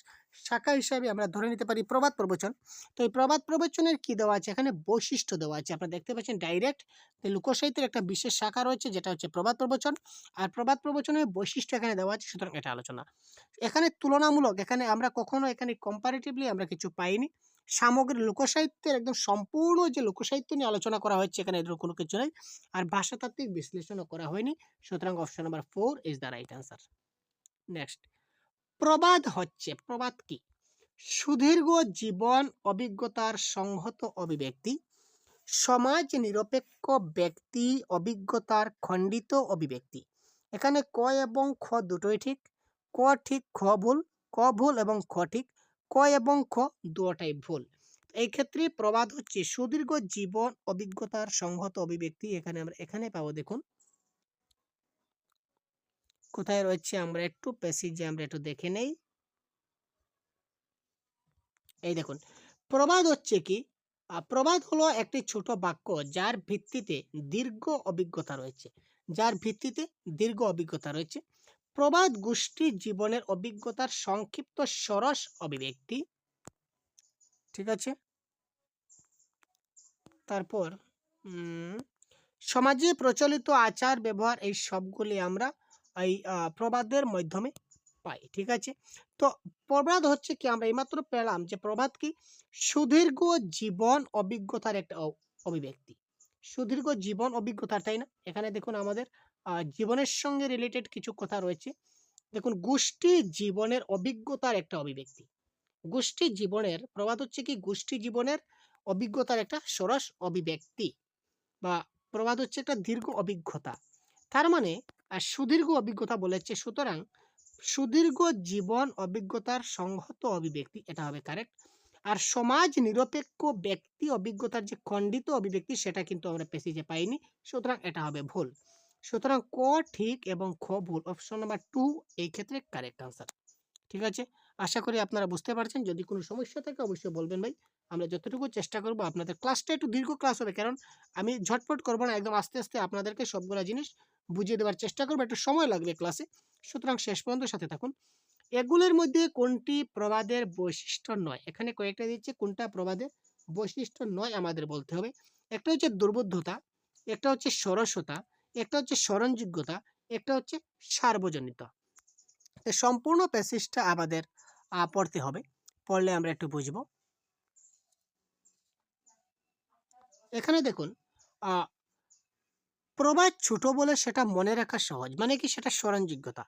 শাখা হিসাবে আমরা ধরে নিতে পারি প্রবাদ প্রবচন। তো এই প্রবাদ প্রবচনের কি দেওয়া আছে, এখানে বৈশিষ্ট্য দেওয়া আছে, আপনারা দেখতে পাচ্ছেন ডাইরেক্ট। লোকসাহিত্যের একটা বিশেষ শাখা রয়েছে যেটা হচ্ছে প্রবাদ প্রবচন, আর প্রবাদ প্রবচনের বৈশিষ্ট্য এখানে দেওয়া আছে, সুতরাং এটা আলোচনা। এখানে তুলনামূলক, এখানে আমরা কখনো এখানে কম্পারেটিভলি আমরা কিছু পাইনি। সামগ্রিক লোকসাহিত্যের একদম সম্পূর্ণ যে লোকসাহিত্য নিয়ে আলোচনা করা হচ্ছে, এখানে এদের কোনো কিছু নেই, আর ভাষাতাত্ত্বিক বিশ্লেষণও করা হয়নি, সুতরাং option number 4 is the right answer. Next, প্রবাদ কি? সুদীর্ঘ জীবন অভিজ্ঞতার সংহত অভিব্যক্তি, সমাজ নিরপেক্ষ ব্যক্তি অভিজ্ঞতার খণ্ডিত অভিব্যক্তি। এখানে ক এবং খ দুটোই ঠিক, ক ঠিক খ ভুল, ক ভুল এবং খ ঠিক, ক এবং খ দুটোটাই ভুল। এই ক্ষেত্রে প্রবাদ হচ্ছে সুদীর্ঘ জীবন অভিজ্ঞতার সংহত অভিব্যক্তি। এখানে আমরা এখানে পাবো, দেখুন কোথায় রয়েছে, আমরা একটু প্যাসেজে আমরা একটু দেখে নেই। এই দেখুন, প্রবাদ হচ্ছে কি, প্রবাদ হলো একটি ছোট বাক্য যার ভিত্তিতে দীর্ঘ অভিজ্ঞতা রয়েছে, প্রবাদ গোষ্ঠী জীবনের অভিজ্ঞতার সংক্ষিপ্ত সরস অভিব্যক্তি। ঠিক আছে, তারপর সমাজে প্রচলিত আচার ব্যবহার এই সবগুলি আমরা এই প্রবাদের মাধ্যমে পাই। ঠিক আছে, তো প্রবাদ হচ্ছে কি, আমরা এইমাত্র পেলাম যে প্রবাদ কি, সুদীর্ঘ জীবন অভিজ্ঞতার একটা অভিব্যক্তি। সুদীর্ঘ জীবন অভিজ্ঞতা, তাই না? এখানে দেখুন আমাদের জীবনের সঙ্গে রিলেটেড কিছু কথা রয়েছে। দেখুন, গোষ্ঠী জীবনের অভিজ্ঞতার একটা অভিব্যক্তি। গোষ্ঠী জীবনের প্রবাদ হচ্ছে কি, গোষ্ঠী জীবনের অভিজ্ঞতার একটা সরস অভিব্যক্তি, বা প্রবাদ হচ্ছে একটা দীর্ঘ অভিজ্ঞতা। তার মানে সুদীর্ঘ অভিজ্ঞতা বলেছে, সুতরাং সুদীর্ঘ জীবন অভিজ্ঞতার সংহত অভিব্যক্তি, এটা হবে কারেক্ট। আর সমাজ নিরপেক্ষ ব্যক্তি অভিজ্ঞতার যে খণ্ডিত অভিব্যক্তি, সেটা কিন্তু আমরা প্যাসেজে পাইনি, সুতরাং এটা হবে ভুল। সুতরাং ক ঠিক এবং খ ভুল, অপশন নাম্বার 2 এই ক্ষেত্রে কারেক্ট আনসার। ঠিক আছে, আশা করি আপনারা বুঝতে পারছেন। যদি কোনো সমস্যা থাকে অবশ্যই বলবেন ভাই, আমরা যতটুকু চেষ্টা করব। আপনাদের ক্লাসটা একটু দীর্ঘ ক্লাস হবে, কারণ আমি ঝটপট করবো না, একদম আস্তে আস্তে আপনাদেরকে সবগুলো জিনিস বুঝিয়ে দেওয়ার চেষ্টা করবো, একটু সময় লাগবে ক্লাসে, সুতরাং শেষ পর্যন্ত সাথে থাকুন। এগুলোর মধ্যে কোনটি প্রবাদের বৈশিষ্ট্য নয়? এখানে কয়েকটা দিচ্ছে, কোনটা প্রবাদের বৈশিষ্ট্য নয় আমাদের বলতে হবে। একটা হচ্ছে দুর্বোধ্যতা, একটা হচ্ছে সরসতা, একটা হচ্ছে স্মরণযোগ্যতা, একটা হচ্ছে সার্বজনীনতা। সম্পূর্ণ প্যাসেজটা আমাদের পড়তে হবে, পড়লে আমরা একটু বুঝবো। এখানে দেখুন, প্রবাদ ছোট বলে সেটা মনে রাখা সহজ, মানে কি, সেটা স্মরণযোগ্যতা।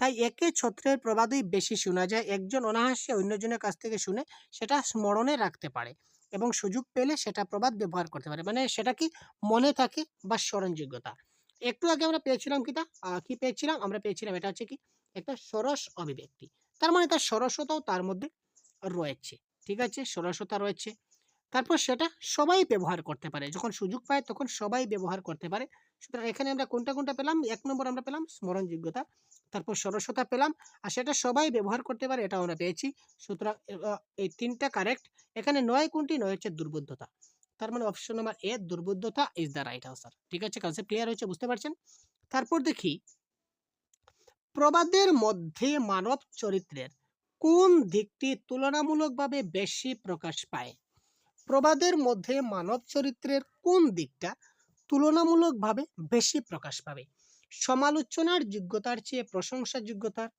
তাই একে ছত্রের প্রবাদই বেশি শোনা যায়, একজন অনায়াসে অন্যজনের কাছ থেকে শুনে সেটা স্মরণে রাখতে পারে এবং সুযোগ পেলে সেটা প্রবাদ ব্যবহার করতে পারে, মানে সেটা কি মনে থাকে বা স্মরণযোগ্যতা। একটু আগে আমরা পেয়েছিলাম কি পেয়েছিলাম, আমরা পেয়েছিলাম এটা হচ্ছে কি, একটা সরস অভিব্যক্তি। তার মানে তার সরসতাও তার মধ্যে রয়েছে। ঠিক আছে, সরসতা রয়েছে। তারপর সেটা সবাই ব্যবহার করতে পারে, যখন সুযোগ পায় তখন সবাই ব্যবহার করতে পারে। সুতরাং এখানে আমরা কোনটা কোনটা পেলাম, 1 নম্বর আমরা পেলাম স্মরণযোগ্যতা, তারপর সরসতা পেলাম, আর সেটা সবাই ব্যবহার করতে পারে, এটা আমরা পেয়েছি। সুতরাং এই 3টা কারেক্ট। এখানে 9 কোনটি, 9 হচ্ছে দুর্বোধ্যতা। তার মানে অপশন নাম্বার এ, দুর্বোধ্যতা ইজ দ্য রাইট আনসার। ঠিক আছে, কনসেপ্ট ক্লিয়ার হয়েছে, বুঝতে পারছেন? তারপর দেখি, প্রবাদের মধ্যে মানব চরিত্রের কোন দিকটি তুলনামূলকভাবে বেশি প্রকাশ পায়? প্রবাদের মধ্যে মানব চরিত্রের কোন দিকটা তুলনামূলকভাবে বেশি প্রকাশ পাবে? সমালোচনার যোগ্যতার চেয়ে প্রশংসার যোগ্যতার,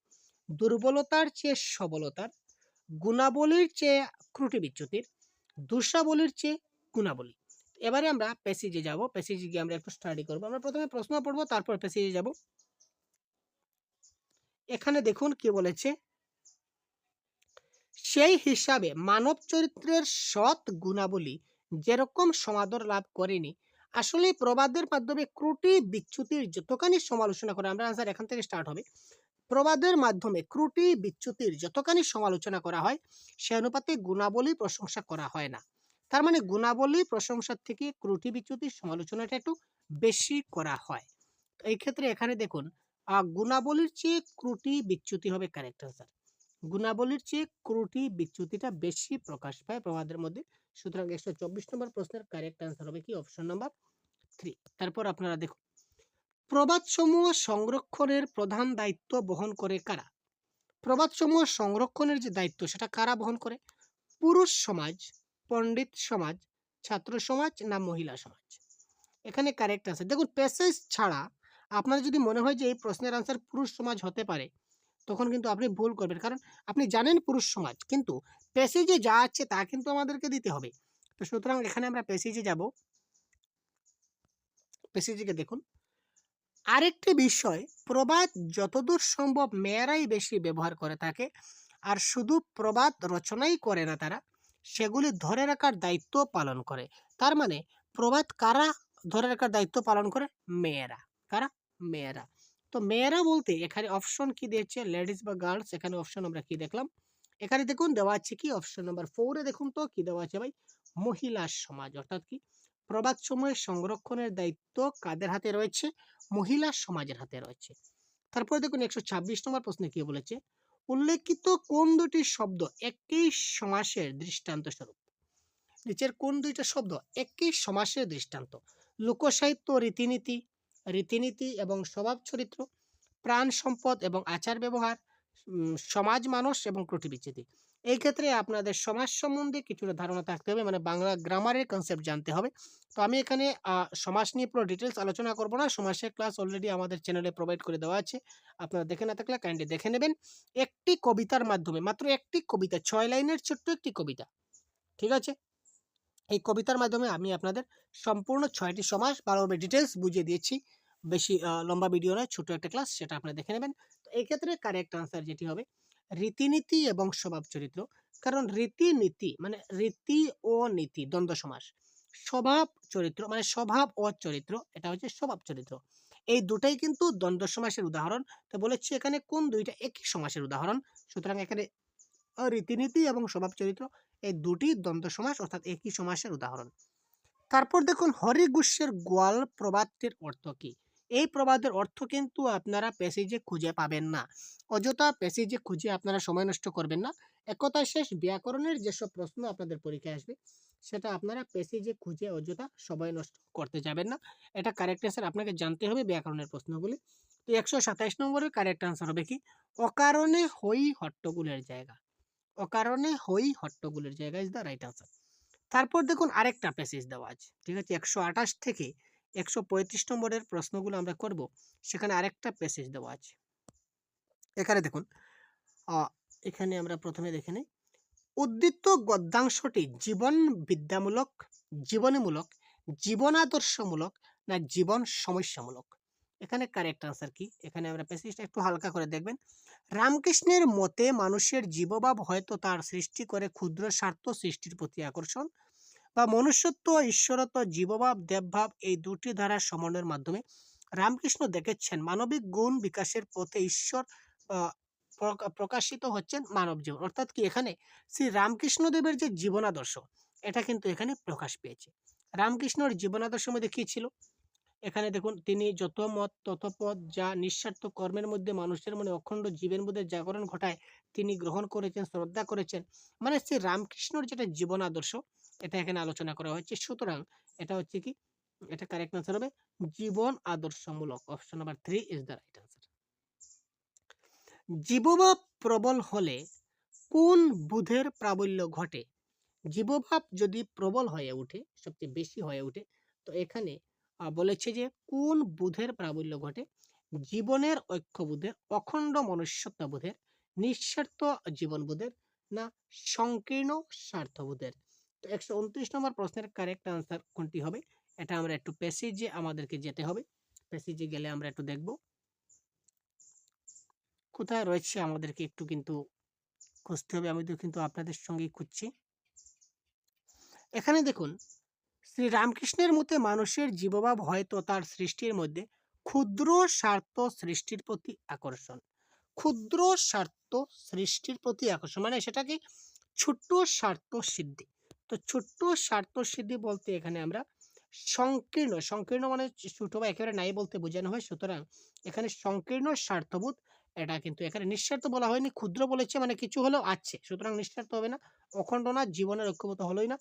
দুর্বলতার চেয়ে সবলতার, গুণাবলীর চেয়ে ত্রুটি বিচ্যুতির, দোষাবলীর চেয়ে গুণাবলী। এবারে আমরা প্যাসেজে যাব, প্যাসেজে গিয়ে আমরা একটু স্টাডি করব। আমরা প্রথমে প্রশ্ন পড়বো, তারপর প্যাসেজে যাব। এখানে দেখুন কি বলেছে, সেই হিসাবে মানব চরিত্রের সৎ গুণাবলী যেরকম সমাদর লাভ করেনি, আসলে প্রবাদের মাধ্যমে ত্রুটি বিচ্যুতির যতখানি সমালোচনা করে, আমরা আনসার এখান থেকে স্টার্ট হবে, প্রবাদের মাধ্যমে ত্রুটি বিচ্যুতির যতখানি সমালোচনা করা হয়, সে অনুপাতে গুণাবলী প্রশংসা করা হয় না। তার মানে গুণাবলী প্রশংসার থেকে ত্রুটি বিচ্যুতির সমালোচনাটা একটু বেশি করা হয়। এই ক্ষেত্রে এখানে দেখুন, গুণাবলীর চেয়ে ত্রুটি বিচ্যুতি হবে কারেক্ট আনসার। গুণাবলীর চেয়ে ত্রুটি বিচ্যুতিটা বেশি প্রকাশ পায় প্রবাদের মধ্যে। সুতরাং 124 নম্বর প্রশ্নের কারেক্ট আনসার হবে কি, অপশন নাম্বার 3। তারপর আপনারা দেখুন, প্রবাদসমূহ সংরক্ষণের প্রধান দায়িত্ব বহন করে কারা? প্রবাদসমূহ সংরক্ষণের যে দায়িত্ব, সেটা কারা বহন করে? পুরুষ সমাজ, পণ্ডিত সমাজ, ছাত্র সমাজ না মহিলা সমাজ? এখানে কারেক্ট আনসার দেখুন, প্যাসেজ ছাড়া আপনার যদি মনে হয় যে এই প্রশ্নের আনসার পুরুষ সমাজ হতে পারে, তখন কিন্তু আপনি ভুল করবেন, কারণ আপনি জানেন পুরুষ সমাজ, কিন্তু প্যাসেজে যা আছে তা কিন্তু আমাদেরকে দিতে হবে। তো সুতরাং এখানে আমরা প্যাসেজে যাব। প্যাসেজে দেখুন, আরেকটি বিষয়, প্রবাদ যতদূর সম্ভব মেয়েরাই বেশি ব্যবহার করে থাকে, আর শুধু প্রবাদ রচনাই করে না, তারা সেগুলি ধরে রাখার দায়িত্ব পালন করে। তার মানে প্রবাদ কারা ধরে রাখার দায়িত্ব পালন করে? মেয়েরা। কারা? মেয়েরা। তো মেয়েরা বলতে এখানে অপশন কি দিয়েছে, লেডিস বা গার্লস? এখানে অপশন আমরা কি দেখলাম, এখানে দেখুন দেওয়া আছে কি, অপশন নাম্বার 4 দেখুন তো কি দেওয়া আছে ভাই, মহিলা সমাজ। অর্থাৎ কি, প্রবাদ সময়ের সংরক্ষণের দায়িত্ব কাদের হাতে রয়েছে? মহিলা সমাজের হাতে রয়েছে। তারপরে দেখুন 126 নম্বর প্রশ্নে কি বলেছে, উল্লেখিত কোন দুটি শব্দ একই সমাসের দৃষ্টান্ত স্বরূপ? নিচের কোন দুইটা শব্দ একই সমাসের দৃষ্টান্ত? লোকসাহিত্য রীতিনীতি, রীতিনীতি এবং স্বভাব চরিত্র, প্রাণ সম্পদ এবং আচার ব্যবহার, সমাজ মানুষ এবং ত্রুটি বিচ্যুতি। এই ক্ষেত্রে আপনাদের সমাজ সম্বন্ধে কিছুটা ধারণা থাকতে হবে, মানে বাংলা গ্রামারের কনসেপ্ট জানতে হবে। তো আমি এখানে সমাস নিয়ে পুরো ডিটেলস আলোচনা করব না। সমাসের ক্লাস অলরেডি আমাদের চ্যানেলে প্রোভাইড করে দেওয়া আছে। আপনারা দেখে না থাকলে কাইন্ডলি দেখে নেবেন। একটি কবিতার মাধ্যমে, মাত্র একটি কবিতা, 6 লাইনের ছোট্ট একটি কবিতা। ঠিক আছে? এই কবিতার মাধ্যমে আমি আপনাদের সম্পূর্ণ 6টি সমাস ভালোভাবে ডিটেলস বুঝিয়ে দিয়েছি। বেশি লম্বা ভিডিও নয়, ছোট একটা ক্লাস, সেটা আপনারা দেখে নেবেন। তো এই ক্ষেত্রে কারেক্ট আনসার যেটি হবে রীতিনীতি এবং স্বভাব চরিত্র। কারণ রীতিনীতি মানে রীতি ও নীতি দ্বন্দ্ব সমাস। স্বভাব চরিত্র মানে স্বভাব ও চরিত্র, এটা হচ্ছে স্বভাব চরিত্র। এই দুটাই কিন্তু দ্বন্দ্ব সমাসের উদাহরণ। তো বলেছি এখানে কোন দুইটা একই সমাসের উদাহরণ। সুতরাং এখানে রীতিনীতি এবং স্বভাব চরিত্র এই দুটি দ্বন্দ্ব সমাস অর্থাৎ একই সমাসের উদাহরণ। তারপর দেখুন হরিগুষ্যের গোয়াল প্রবাদটির অর্থ কি? এই প্রবাদের অর্থ কিন্তু আপনারা প্যাসেজে খুঁজে পাবেন না। অযথা প্যাসেজে খুঁজে আপনারা সময় নষ্ট করবেন না। একথায় শেষ, ব্যাকরণের যেসব প্রশ্ন আপনাদের পরীক্ষায় আসবে সেটা আপনারা প্যাসেজে খুঁজে অযথা সময় নষ্ট করতে যাবেন না। এটা কারেক্ট অ্যান্সার আপনাকে জানতে হবে ব্যাকরণের প্রশ্নগুলি। তো 127 নম্বরের কারেক্ট আনসার হবে কি? অকারণে হই হট্টগোলের জায়গা। অকারণে হই হট্টগোলের জায়গা ইজ দ্য রাইট আনসার। তারপর দেখুন আরেকটা প্যাসেজ দেওয়া আছে। ঠিক আছে, 128 থেকে 135 নম্বরের প্রশ্নগুলো আমরা করব। সেখানে আরেকটা প্যাসেজ দেওয়া আছে। এখানে দেখুন, এখানে আমরা প্রথমে দেখে নিই। উদ্ধৃত গদ্যাংশটি জীবন বিদ্যামূলক, জীবনীমূলক, জীবনাদর্শমূলক না জীবন সমস্যামূলক? এখানে কারেক্ট আনসার কি? এখানে আমরা প্যাসেজটা একটু হালকা করে দেখবেন। রামকৃষ্ণের মতে মানুষের জীবভাব হয়তো তার সৃষ্টি করে ক্ষুদ্র স্বার্থ সৃষ্টির প্রতি আকর্ষণ, বা মনুষ্যত্ব, ঈশ্বরত্ব, জীবভাব, দেবভাব এই দুটি ধারার সমন্বয়ের মাধ্যমে রামকৃষ্ণ দেখেছেন মানবিক গুণ বিকাশের পথে ঈশ্বর প্রকাশিত হচ্ছেন মানব জীবন। অর্থাৎ কি এখানে শ্রী রামকৃষ্ণদেবের যে জীবনাদর্শ এটা কিন্তু এখানে প্রকাশ পেয়েছে। রামকৃষ্ণর জীবনাদর্শের মধ্যে কি ছিল? এখানে দেখুন, তিনি যত মত তত পথ, যা নিঃস্বার্থ কর্মের মধ্যে মানুষের মনে অখণ্ড জীবের মধ্যে জাগরণ ঘটায় তিনি গ্রহণ করেছেন, শ্রদ্ধা করেছেন। মানে শ্রী রামকৃষ্ণর যেটা জীবন আদর্শ এটা এখানে আলোচনা করা হয়েছে। সুতরাং এটা হচ্ছে কি, এটা কারেক্ট আনসার হবে জীবন আদর্শমূলক। Option number 3 is the right answer. জীবভাব প্রবল হলে কোন বুধের প্রাবল্য ঘটে? জীবভাব যদি প্রবল হয়ে ওঠে, সবচেয়ে বেশি হয়ে ওঠে, তো এখানে বলেছে যে কোন বুধের প্রাবল্য ঘটে? জীবনের ঐক্যবোধের, অখণ্ড মনুষ্যত্ববোধের, নিঃস্বার্থ জীবনবোধের না সংকীর্ণ স্বার্থবোধের? তো 129 নম্বর প্রশ্নের কারেক্ট আনসার কোনটি হবে? এটা আমরা একটু প্যাসেজে আমাদেরকে যেতে হবে। প্যাসেজে গেলে আমরা একটু দেখব কোথায় রয়েছে, আমাদেরকে একটু কিন্তু খুঁজতে হবে। আমি তো কিন্তু আপনাদের সঙ্গেই খুঁজছি। এখানে দেখুন, শ্রী রামকৃষ্ণের মতে মানুষের জীবভাব হয়তো তার সৃষ্টির মধ্যে ক্ষুদ্র স্বার্থ সৃষ্টির প্রতি আকর্ষণ। ক্ষুদ্র স্বার্থ সৃষ্টির প্রতি আকর্ষণ মানে সেটা কি? ছোট্ট স্বার্থ সিদ্ধি। তো ছোট্ট স্বার্থ সিদ্ধি বলতে এখানে আমরা সংকীর্ণ, সংকীর্ণ মানে ছোট বা একেবারে নাই বলতে বোঝানো হয়। সুতরাং এখানে সংকীর্ণ স্বার্থবোধ, এটা কিন্তু এখানে নিঃস্বার্থ বলা হয়নি, ক্ষুদ্র বলেছে, মানে কিছু হলেও আছে, সুতরাং নিঃস্বার্থ হবে না। অখণ্ড না, জীবনের ঐক্যবদ্ধ হলোই না,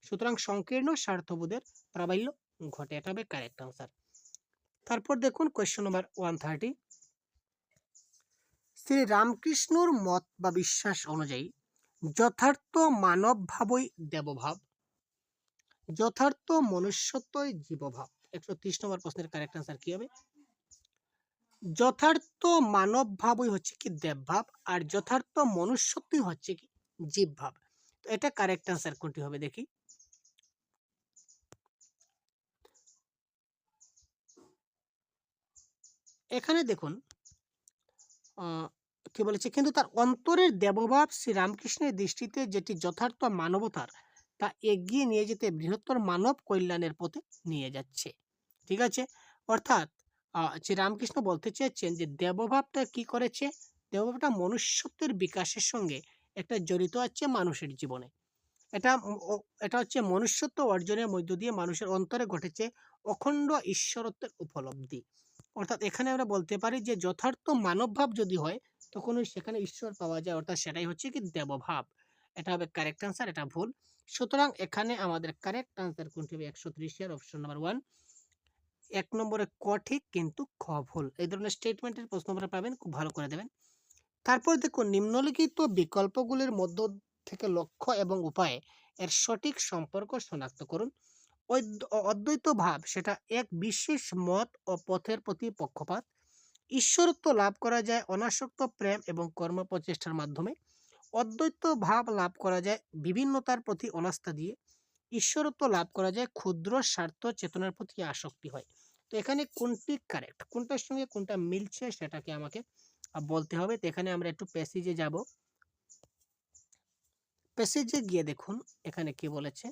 সুতরাং সংকীর্ণ স্বার্থবোধের প্রাবল্য ঘটে, এটা হবে কারেক্ট আনসার। তারপর দেখুন কোয়েশ্চন নাম্বার 130। শ্রী রামকৃষ্ণর মত বা বিশ্বাস অনুযায়ী যথার্থ মানব ভাবই দেবভাব, যথার্থ মনুষ্যত্বই জীবভাব। 130 নম্বর প্রশ্নের কারেক্ট আনসার কি হবে? যথার্থ মানব ভাবই হচ্ছে কি দেবভাব, আর যথার্থ মনুষ্যত্বই হচ্ছে কি জীবভাব। তো এটা কারেক্ট আনসার কোনটি হবে দেখি। এখানে দেখুন কি বলেছে, কিন্তু তার অন্তরের দেবভাব শ্রী রামকৃষ্ণের দৃষ্টিতে যেটি যথার্থ মানবতার তা এগিয়ে নিয়ে যেতে বৃহত্তর মানব কল্যাণের পথে নিয়ে যাচ্ছে। ঠিক আছে, অর্থাৎ শ্রী রামকৃষ্ণ বলতে চেয়েছেন যে দেবভাবটা কি করেছে? দেবভাবটা মনুষ্যত্বের বিকাশের সঙ্গে একটা জড়িত আছে মানুষের জীবনে। এটা এটা হচ্ছে মনুষ্যত্ব অর্জনের মধ্য দিয়ে মানুষের অন্তরে ঘটেছে অখণ্ড ঈশ্বরত্বের উপলব্ধি। অর্থাৎ এখানে আমরা বলতে পারি যে যথার্থ মানবভাব যদি হয় তখনই সেখানে ঈশ্বর পাওয়া যায়, অর্থাৎ সেটাই হচ্ছে কি দেবভাব। এটা হবে কারেক্ট আনসার, এটা ভুল। সুতরাং এখানে আমাদের কারেক্ট আনসার কোনটি হবে? 130 এর অপশন নাম্বার 1। 1 নম্বরে ক ঠিক কিন্তু খ ভুল। এই ধরনের স্টেটমেন্টের প্রশ্ন আপনারা পাবেন, খুব ভালো করে দেবেন। তারপর দেখুন নিম্নলিখিত বিকল্পগুলির মধ্য থেকে লক্ষ্য এবং উপায়ে এর সঠিক সম্পর্ক শনাক্ত করুন। অদ্বৈত ভাব সেটা এক বিশেষ মত ও পথের প্রতি পক্ষপাত। ঈশ্বরত্ব লাভ করা যায় অনাসক্ত প্রেম এবং কর্ম প্রচেষ্টার মাধ্যমে। অদ্বৈত ভাব লাভ করা যায় বিভিন্নতার প্রতি অনাস্থা দিয়ে। ঈশ্বরত্ব লাভ করা যায় ক্ষুদ্র স্বার্থ চেতনার প্রতি আসক্তি হয়। তো এখানে কোনটি কারেক্ট, কোনটার সঙ্গে কোনটা মিলছে সেটাকে আমাকে বলতে হবে। তো এখানে আমরা একটু প্যাসেজে যাব। প্যাসেজে গিয়ে দেখুন এখানে কি বলেছে।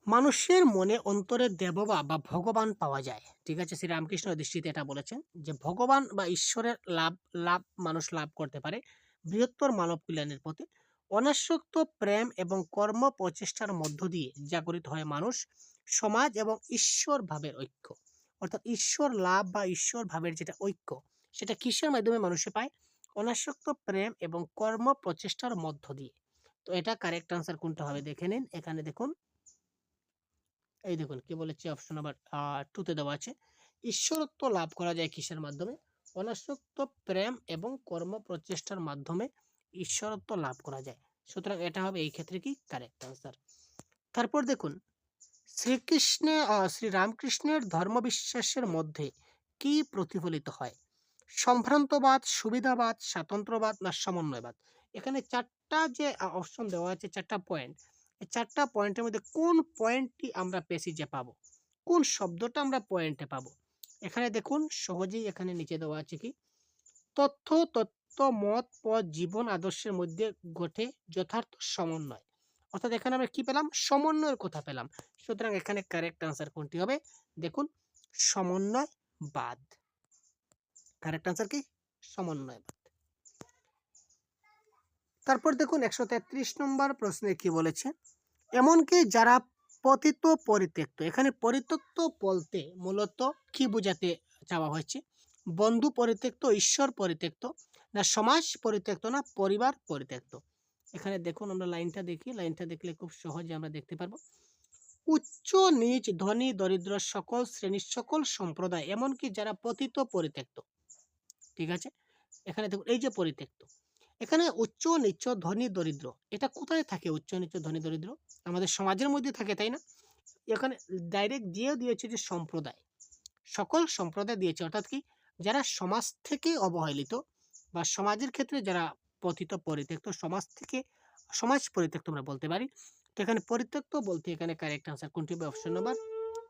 মানুষের মনে অন্তরে দেববা বা ভগবান পাওয়া যায়। ঠিক আছে, শ্রী রামকৃষ্ণ দৃষ্টিতে এটা বলেছেন যে ভগবান বা ঈশ্বরের লাভ মানুষ লাভ করতে পারে বৃহত্তর মানব কল্যাণের পথে। অনাসক্ত প্রেম এবং কর্ম প্রচেষ্টার মধ্য দিয়ে জাগরিত হয় মানুষ, সমাজ এবং ঈশ্বর ভাবের ঐক্য। অর্থাৎ ঈশ্বর লাভ বা ঈশ্বর ভাবের যেটা ঐক্য, সেটা কিসের মাধ্যমে মানুষে পায়? অনাসক্ত প্রেম এবং কর্ম প্রচেষ্টার মধ্য দিয়ে। তো এটা কারেক্ট আনসার কোনটা হবে দেখে নিন। এখানে দেখুন, এই দেখুন কি বলেছে, অপশন নাম্বার 2 তে দেওয়া আছে ঈশ্বরত্ব লাভ করা যায় কিসের মাধ্যমে? অনাসক্ত প্রেম এবং কর্ম প্রচেষ্টার মাধ্যমে ঈশ্বরত্ব লাভ করা যায়। সুতরাং এটা হবে এই ক্ষেত্রে কি কারেক্ট আনসার। তারপর দেখুন শ্রী রামকৃষ্ণের ধর্মবিশ্বাসের মধ্যে কি প্রতিফলিত হয়? সম্ভ্রান্তবাদ, সুবিধাবাদ, স্বাতন্ত্র্যবাদ না সমন্বয়বাদ? এখানে চারটা যে অপশন দেওয়া আছে, চারটা পয়েন্ট, এই চারটা পয়েন্টের মধ্যে কোন পয়েন্টটি আমরা প্যাসেজে পাবো, কোন শব্দটা আমরা পয়েন্টে পাবো? এখানে দেখুন সহজেই এখানে নিচে দেওয়া আছে কি তত্ত্ব মত পথ জীবন আদর্শের মধ্যে ঘটে যথার্থ সমন্বয়। অর্থাৎ এখানে আমরা কি পেলাম? সমন্বয়ের কথা পেলাম। সুতরাং এখানে কারেক্ট আনসার কোনটি হবে? দেখুন সমন্বয়বাদ। কারেক্ট আনসার কি? সমন্বয়বাদ। তারপর দেখুন 133 নম্বর প্রশ্নে কি বলেছে, এমনকি যারা পতিত পরিত্যক্ত। এখানে পরিত্যক্ত বলতে মূলত কি বোঝাতে চাওয়া হয়েছে? বন্ধু পরিত্যক্ত, ঈশ্বর পরিত্যক্ত, না সমাজ পরিত্যক্ত, না পরিবার পরিত্যক্ত? এখানে দেখুন আমরা লাইনটা দেখি, লাইনটা দেখলে খুব সহজে আমরা দেখতে পারবো। উচ্চ নিচ ধনী দরিদ্র সকল শ্রেণীর সকল সম্প্রদায় এমনকি যারা পতিত পরিত্যক্ত। ঠিক আছে, এখানে দেখুন এই যে পরিত্যক্ত, এখানে উচ্চ নিচ্চ ধনী দরিদ্র, এটা কোথায় থাকে? উচ্চ নিচ্চ ধনী দরিদ্র আমাদের সমাজের মধ্যে থাকে, তাই না? এখানে ডাইরেক্ট দিয়েছে যে সম্প্রদায়, সকল সম্প্রদায় দিয়েছে। অর্থাৎ কি যারা সমাজ থেকে অবহেলিত বা সমাজের ক্ষেত্রে যারা পতিত পরিত্যক্ত, সমাজ পরিত্যক্ত আমরা বলতে পারি। তো এখানে পরিত্যক্ত বলতে এখানে কারেক্ট আনসার কোনটি হবে? Option number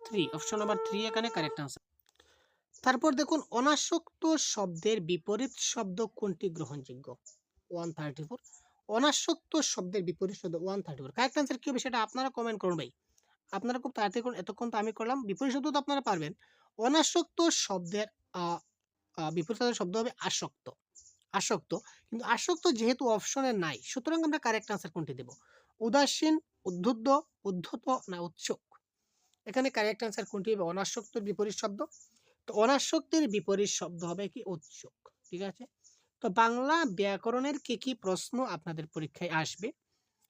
3। অপশন নাম্বার 3 এখানে কারেক্ট আনসার। তারপর দেখুন অনাসক্ত শব্দের বিপরীত শব্দ কোনটি গ্রহণযোগ্য? 134। অনাসক্ত শব্দের বিপরীত শব্দ 134। কারেক্ট আনসার কি হবে সেটা আপনারা কমেন্ট করুন ভাই। আপনারা খুব তাড়াতাড়ি করুন, এতক্ষণ তো আমি করলাম। বিপরীত শব্দ তো আপনারা পারবেন। অনাসক্ত শব্দের বিপরীত শব্দ হবে আসক্ত। আসক্ত, কিন্তু আসক্ত যেহেতু অপশনে নাই, সুতরাং আমরা কারেক্ট আনসার কোনটি দেব? উদাসীন, উদ্ধত, উদ্ধত না উৎসুক? এখানে কারেক্ট আনসার কোনটি হবে? অনাসক্তর বিপরীত শব্দ। তো অনাসক্তের বিপরীত শব্দ হবে কি? উৎসুক। ঠিক আছে, তো বাংলা ব্যাকরণের কি কি প্রশ্ন আপনাদের পরীক্ষায় আসবে?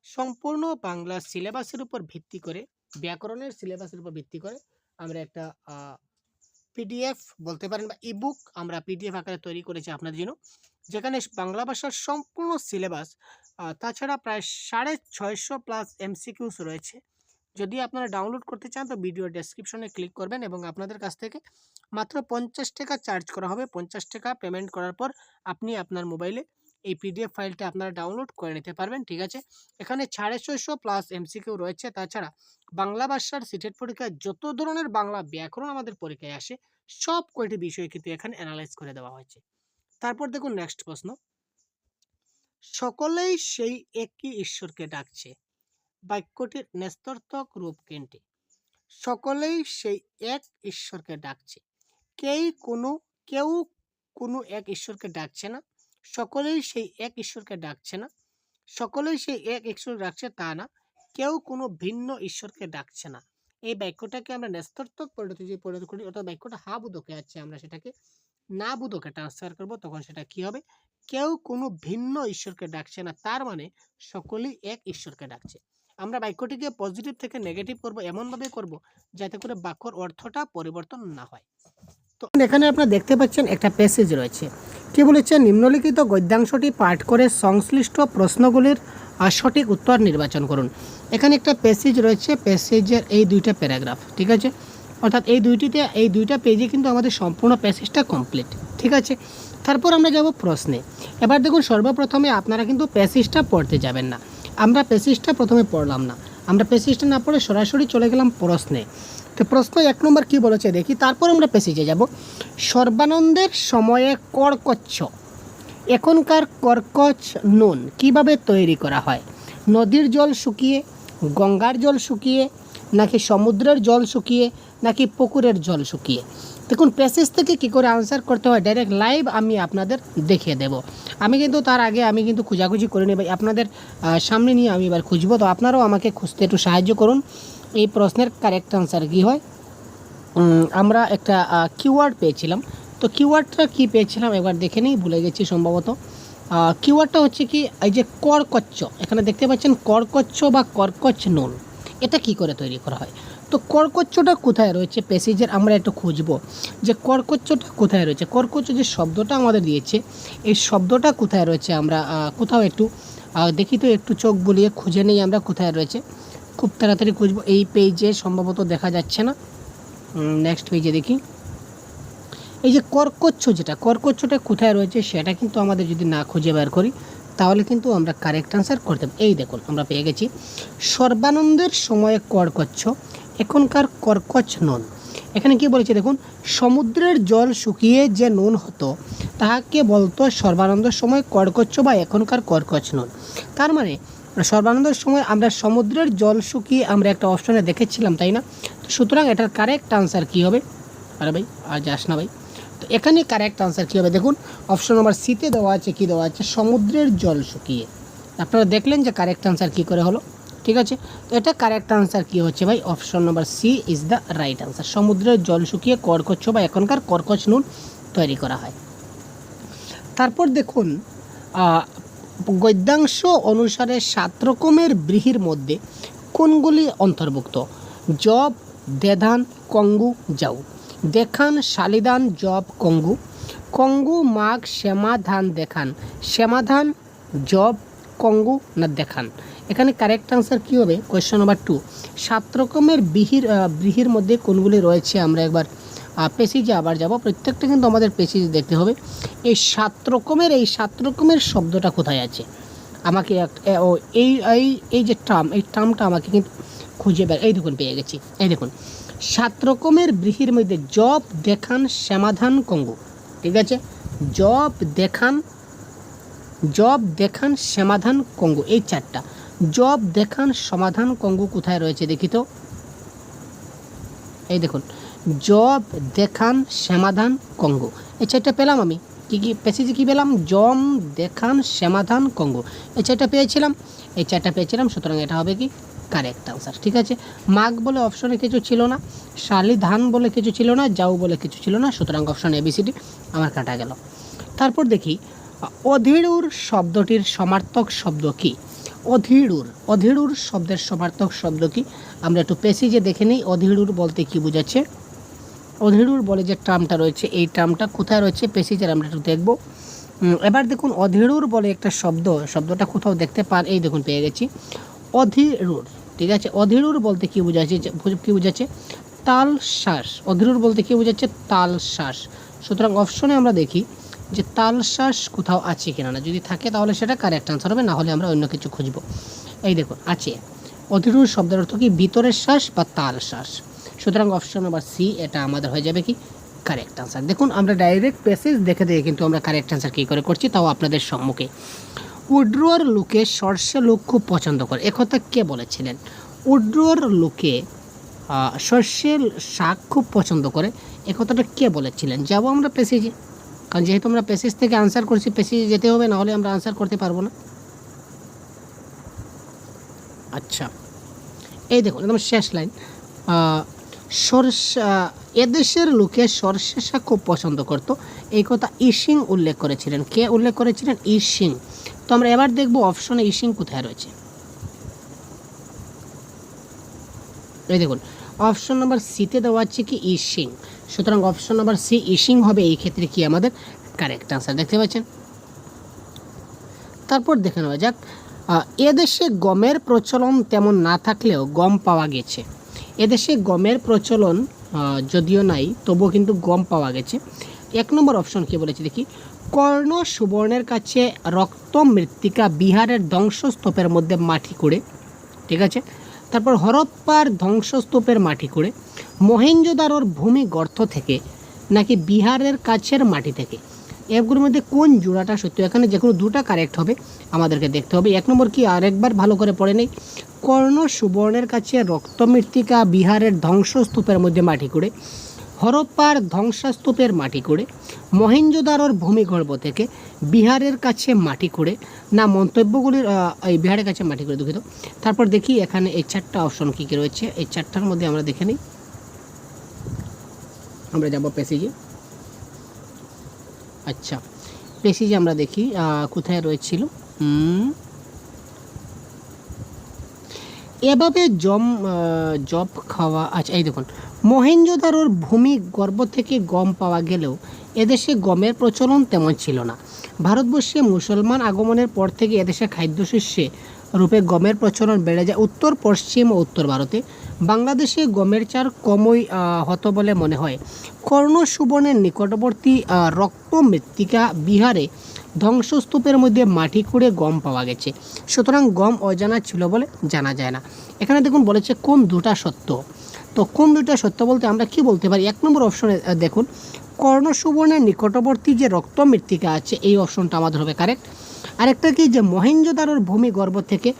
সম্পূর্ণ বাংলা সিলেবাসের উপর ভিত্তি করে, ব্যাকরণের সিলেবাসের উপর ভিত্তি করে আমরা একটা পিডিএফ বলতে পারেন বা ইবুক আমরা পিডিএফ আকারে তৈরি করেছি আপনাদের জন্য, যেখানে বাংলা ভাষার সম্পূর্ণ সিলেবাস, তাছাড়া প্রায় 650 প্লাস এমসিকিউস রয়েছে। যদি আপনারা ডাউনলোড করতে চান তো ভিডিও ডেসক্রিপশনে ক্লিক করবেন এবং আপনাদের কাছ থেকে মাত্র 50 টাকা চার্জ করা হবে। 50 টাকা পেমেন্ট করার পর আপনি আপনার মোবাইলে এই পিডিএফ ফাইলটা আপনারা ডাউনলোড করে নিতে পারবেন। ঠিক আছে, এখানে 650 প্লাস এমসিকিউ রয়েছে। তাছাড়া বাংলা ভাষার সিটেট পরীক্ষায় যত ধরনের বাংলা ব্যাকরণ আমাদের পরীক্ষায় আসে সব কয়টি বিষয় কিন্তু এখানে অ্যানালাইজ করে দেওয়া হয়েছে। তারপর দেখুন নেক্সট প্রশ্ন, সকলেই সেই একই ঈশ্বরকে ডাকছে, বাক্যটির ন্যস্তার্থক রূপ কোনটি? সকলেই সেই এক ঈশ্বরকে ডাকছে, কেউ কোনো এক ঈশ্বরকে ডাকছে না, সকলেই সেই এক ঈশ্বরকে ডাকছে না, সকলেই সেই এক ঈশ্বর ডাকছে তা না, কেউ কোনো ভিন্ন ঈশ্বরকে ডাকছে না। এই বাক্যটাকে আমরা ন্যস্তার্থক পরিণত করি, অর্থাৎ বাক্যটা হা বোধকে আছে, আমরা সেটাকে না বোধকে ট্রান্সফার করব, তখন সেটা কি হবে? কেউ কোনো ভিন্ন ঈশ্বরকে ডাকছে না, তার মানে সকলেই এক ঈশ্বরকে ডাকছে। আমরা বাক্যটিকে পজিটিভ থেকে নেগেটিভ করব, এমনভাবে করব যাতে করে বাক্যর অর্থটা পরিবর্তন না হয়। তো এখানে আপনারা দেখতে পাচ্ছেন একটা প্যাসেজ রয়েছে, কি বলেছে, নিম্নলিখিত গদ্যাংশটি পাঠ করে সংশ্লিষ্ট প্রশ্নগুলির সঠিক উত্তর নির্বাচন করুন। এখানে একটা প্যাসেজ রয়েছে, প্যাসেজের এই দুইটা প্যারাগ্রাফ, ঠিক আছে, অর্থাৎ এই দুইটা পেজে কিন্তু আমাদের সম্পূর্ণ প্যাসেজটা কমপ্লিট, ঠিক আছে। তারপর আমরা যাব প্রশ্নে। এবার দেখুন, সর্বপ্রথমে আপনারা কিন্তু প্যাসেজটা পড়তে যাবেন না, আমরা প্যাসেজটা প্রথমে পড়লাম না, আমরা প্যাসেজটা না পড়ে সরাসরি চলে গেলাম প্রশ্নে। তো প্রশ্ন 1 নম্বর কী বলেছে দেখি, তারপর আমরা প্যাসেজে যাব। সর্বানন্দের সময়ে কর্কচ্ছ, এখনকার কর্কচ নুন কিভাবে তৈরি করা হয়? নদীর জল শুকিয়ে, গঙ্গার জল শুকিয়ে, নাকি সমুদ্রের জল শুকিয়ে, নাকি পুকুরের জল শুকিয়ে? দেখুন প্যাসেজ থেকে কী করে আনসার করতে হয় ডাইরেক্ট লাইভ আমি আপনাদের দেখিয়ে দেব। আমি কিন্তু তার আগে আমি কিন্তু খোঁজাখুঁজি করে নেব, আপনাদের সামনে নিয়ে আমি এবার খুঁজবো, তো আপনারাও আমাকে খুঁজতে একটু সাহায্য করুন। এই প্রশ্নের কারেক্ট আনসার কী হয়? আমরা একটা কিওয়ার্ড পেয়েছিলাম, তো কিওয়ার্ডটা কী পেয়েছিলাম একবার দেখে নিই, ভুলে গেছি সম্ভবত। কিওয়ার্ডটা হচ্ছে কি, এই যে কর্কচ্ছ, এখানে দেখতে পাচ্ছেন কর্কচ্ছ বা কর্কচ নুন, এটা কি করে তৈরি করা হয়? তো কর্কচ্ছটা কোথায় রয়েছে প্যাসেজের, আমরা একটু খুঁজবো যে কর্কচ্ছটা কোথায় রয়েছে। কর্কচ্ছ যে শব্দটা আমাদের দিয়েছে, এই শব্দটা কোথায় রয়েছে, আমরা কোথাও একটু দেখি তো, একটু চোখ বুলিয়ে খুঁজে নেই আমরা কোথায় রয়েছে, খুব তাড়াতাড়ি খুঁজবো। এই পেজে সম্ভবত দেখা যাচ্ছে না, নেক্সট পেজে দেখি। এই যে কর্কচ্ছ, যেটা কর্কচ্ছটা কোথায় রয়েছে সেটা কিন্তু আমাদের যদি না খুঁজে বের করি তাহলে কিন্তু আমরা কারেক্ট আনসার করতে পারি। এই দেখুন আমরা পেয়ে গেছি, সর্বানন্দের সময়ে কর্কচ্ছ, এখনকার কর্কচ নুন। এখানে কি বলেছে দেখুন, সমুদ্রের জল শুকিয়ে যে নুন হতো তাহাকে বলতো সর্বানন্দের সময় কর্কচ্ছ বা এখনকার কর্কচ নুন। তার মানে সর্বানন্দের সময় আমরা সমুদ্রের জল শুকিয়ে আমরা একটা অপশনে দেখেছিলাম, তাই না? তো সুতরাং এটার কারেক্ট আনসার কী হবে? আরে ভাই আর যাস না ভাই, তো এখানে কারেক্ট আনসার কী হবে দেখুন, অপশন নাম্বার সিতে দেওয়া আছে, কী দেওয়া আছে, সমুদ্রের জল শুকিয়ে। আপনারা দেখলেন যে কারেক্ট আনসার কী করে হলো, ঠিক আছে। তো এটা কারেক্ট আনসার কী হচ্ছে ভাই, option number C is the right answer. সমুদ্রের জল শুকিয়ে কর্কচ্ছ বা এখনকার কর্কচ নুন তৈরি করা হয়। তারপর দেখুন, গদ্যাংশ অনুসারে 7 রকমের ব্রীহির মধ্যে কোনগুলি অন্তর্ভুক্ত? জব, দেধান, কঙ্গু, যাও। দেখান, শালিদান, জব, কঙ্গু। কঙ্গু, মাঘ, শ্যামাধান, দেখান। শ্যামাধান, জব, কঙ্গু না দেখান? এখানে কারেক্ট আনসার কী হবে? কোয়েশ্চন নাম্বার 2, 7 রকমের ব্রীহির মধ্যে কোনগুলি রয়েছে আমরা একবার পেসিজে আবার যাব। প্রত্যেকটা কিন্তু আমাদের পেসিজে দেখতে হবে। এই 7 রকমের শব্দটা কোথায় আছে আমাকে এই যে এই টার্মটা আমাকে কিন্তু খুঁজে বের, এই দেখুন পেয়ে গেছি, এই দেখুন 7 রকমের ব্রীহির মধ্যে জব, দেখান, সমাধান, কঙ্গু, ঠিক আছে। জব, দেখান, সমাধান, কঙ্গু, এই 4টা। জব, দেখান, সমাধান, কঙ্গু কোথায় রয়েছে দেখি তো, এই দেখুন জব, দেখান, সমাধান, কঙ্গু, এই 4টা পেলাম আমি। কী প্যাসেজে কী পেলাম? জম, দেখান, সমাধান, কঙ্গু, এই 4টা পেয়েছিলাম। সুতরাং এটা হবে কি কারেক্ট আনসার, ঠিক আছে। মাঘ বলে অপশনে কিছু ছিল না, শালি ধান বলে কিছু ছিল না, যাও বলে কিছু ছিল না, সুতরাং অপশন এবিসিডি আমার কাটা গেল। তারপর দেখি অধীড়ুর শব্দটির সমার্থক শব্দ কি? অধীড়ুর শব্দের সমার্থক শব্দ কি? আমরা একটু পেসিজে দেখে নিই অধীড়ুর বলতে কি বোঝাচ্ছে। অধীড়ুর বলে যে টার্মটা রয়েছে, এই টার্মটা কোথায় রয়েছে পেসিজের আমরা একটু দেখব। এবার দেখুন অধীড়ুর বলে একটা শব্দটা কোথাও দেখতে পান, এই দেখুন পেয়ে গেছি অধীড়ুর, ঠিক আছে। অধীড়ুর বলতে কি বোঝাচ্ছে? তাল শ্বাস। অধীড়ুর বলতে কি বোঝাচ্ছে? তাল শ্বাস। সুতরাং অপশনে আমরা দেখি যে তাল শ্বাস কোথাও আছে কিনা, না যদি থাকে তাহলে সেটা কারেক্ট আনসার হবে, না হলে আমরা অন্য কিছু খুঁজব। এই দেখুন আছে। অধীড়ুর শব্দের অর্থ কি? ভিতরের শ্বাস বা তাল শ্বাস। সুতরাং অপশন নাম্বার সি এটা আমাদের হয়ে যাবে কি কারেক্ট আনসার। দেখুন আমরা ডাইরেক্ট প্যাসেজ দেখে কিন্তু আমরা কারেক্ট আনসার কী করে করছি, তাও আপনাদের সম্মুখে। উড্রোর লোকে সর্ষে লোক খুব পছন্দ করে, একথা কে বলেছিলেন? উড্রোর লোকে সর্ষের শাক খুব পছন্দ করে, একথাটা কে বলেছিলেন? যাবো আমরা প্যাসেজে, কারণ যেহেতু আমরা প্যাসেজ থেকে আনসার করছি প্যাসেজে যেতে হবে, না হলে আমরা আনসার করতে পারবো না। আচ্ছা এই দেখুন একদম শেষ লাইন, এদেশের লোকে সর্ষে শাক খুব পছন্দ করতো, এই কথা ইসিং উল্লেখ করেছিলেন। কে উল্লেখ করেছিলেন? ইসিং। তো আমরা এবার দেখব অপশনে ইসিং কোথায় রয়েছে। এই দেখুন অপশন নাম্বার সিতে দেওয়া আছে কি ইসিং, সুতরাং অপশন নাম্বার সি ইসিং হবে এই ক্ষেত্রে কি আমাদের কারেক্ট আনসার। দেখতে পাচ্ছেন। তারপর দেখে নেওয়া যাক, এদেশে গমের প্রচলন তেমন না থাকলেও গম পাওয়া গেছে। এদেশে গমের প্রচলন যদিও নাই তবুও কিন্তু গম পাওয়া গেছে। 1 নম্বর অপশন কি বলেছে দেখি, কর্ণ সুবর্ণের কাছে রক্ত মৃত্তিকা বিহারের ধ্বংসস্তূপের মধ্যে মাটি করে, ঠিক আছে। তারপর হরপ্পার ধ্বংসস্তূপের মাটি করে, মহেঞ্জোদারোর ভূমি গর্ত থেকে, নাকি বিহারের কাছের মাটি থেকে। এগুলোর মধ্যে কোন জোড়াটা সত্য? এখানে যে কোনো দুটা কারেক্ট হবে, আমাদেরকে দেখতে হবে। 1 নম্বর কি আরেকবার ভালো করে পড়ে নেই, কর্ণ সুবর্ণের কাছে রক্ত মৃত্তিকা বিহারের ধ্বংসস্তূপের মধ্যে মাটি করে, হরপ্পার ধ্বংসস্তূপের মাটি করে, মহেঞ্জোদারোর ভূমিগর্ভ থেকে বিহারের কাছে মাটি করে, না মন্তব্যগুলির এই বিহারের কাছে মাটি করে, দুঃখিত। তারপর দেখি এখানে এই 4টা অপশন কী কী রয়েছে, এই 4টার মধ্যে আমরা দেখে নিই। আমরা যাব প্যাসেজে। আচ্ছা, প্যাসেজে আমরা দেখি কোথায় রয়েছিল। এভাবে জব খাওয়া, আচ্ছা এই দেখুন, মহেঞ্জোদারোর ভূমি গর্ভ থেকে গম পাওয়া গেলেও এদেশে গমের প্রচলন তেমন ছিল না। ভারতবর্ষে মুসলমান আগমনের পর থেকে এদেশে খাদ্যশস্যে রূপে গমের প্রচলন বেড়ে যায় উত্তর পশ্চিম ও উত্তর ভারতে। বাংলাদেশে গমের চার কমই হতো বলে মনে হয়। কর্ণ সুবর্ণের নিকটবর্তী রক্ত মৃত্তিকা বিহারে ধ্বংসস্তূপের মধ্যে মাটি খুঁড়ে গম পাওয়া গেছে, সুতরাং গম অজানা ছিল বলে জানা যায় না। এখানে দেখুন বলেছে কোন দুটা সত্য, তো কোন দুটা সত্য বলতে আমরা কি বলতে পারি? 1 নম্বর অপশনে দেখুন, কর্ণ সুবর্ণের নিকটবর্তী যে রক্ত মৃত্তিকা আছে এই অপশনটা আমাদের হবে কারেক্ট। আরেকটা কি যে মহেঞ্জোদারোর ভূমি গর্ভ থেকে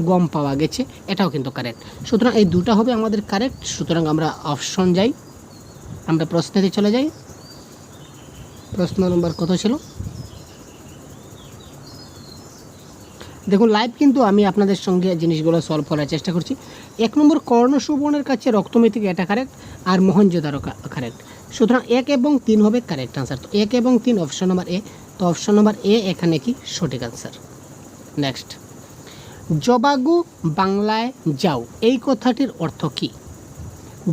গম পাওয়া গেছে, এটাও কিন্তু কারেক্ট। সুতরাং এই দুটা হবে আমাদের কারেক্ট। সুতরাং আমরা অপশন যাই, আমরা প্রশ্নেতে চলে যাই। প্রশ্ন নম্বর কত ছিল দেখুন, লাইভ কিন্তু আমি আপনাদের সঙ্গে জিনিসগুলো সলভ করার চেষ্টা করছি। 1 নম্বর কর্ণ সুবর্ণের কাছে রক্তমৃত্তিকা, এটা কারেক্ট, আর মহেঞ্জোদারো কারেক্ট। সুতরাং 1 এবং 3 হবে কারেক্ট আনসার। তো 1 এবং 3 অপশন নাম্বার এ, তো অপশন নাম্বার এ এখানে কি সঠিক আনসার। নেক্সট, জবাগু বাংলায় যাও এই কথাটির অর্থ কী?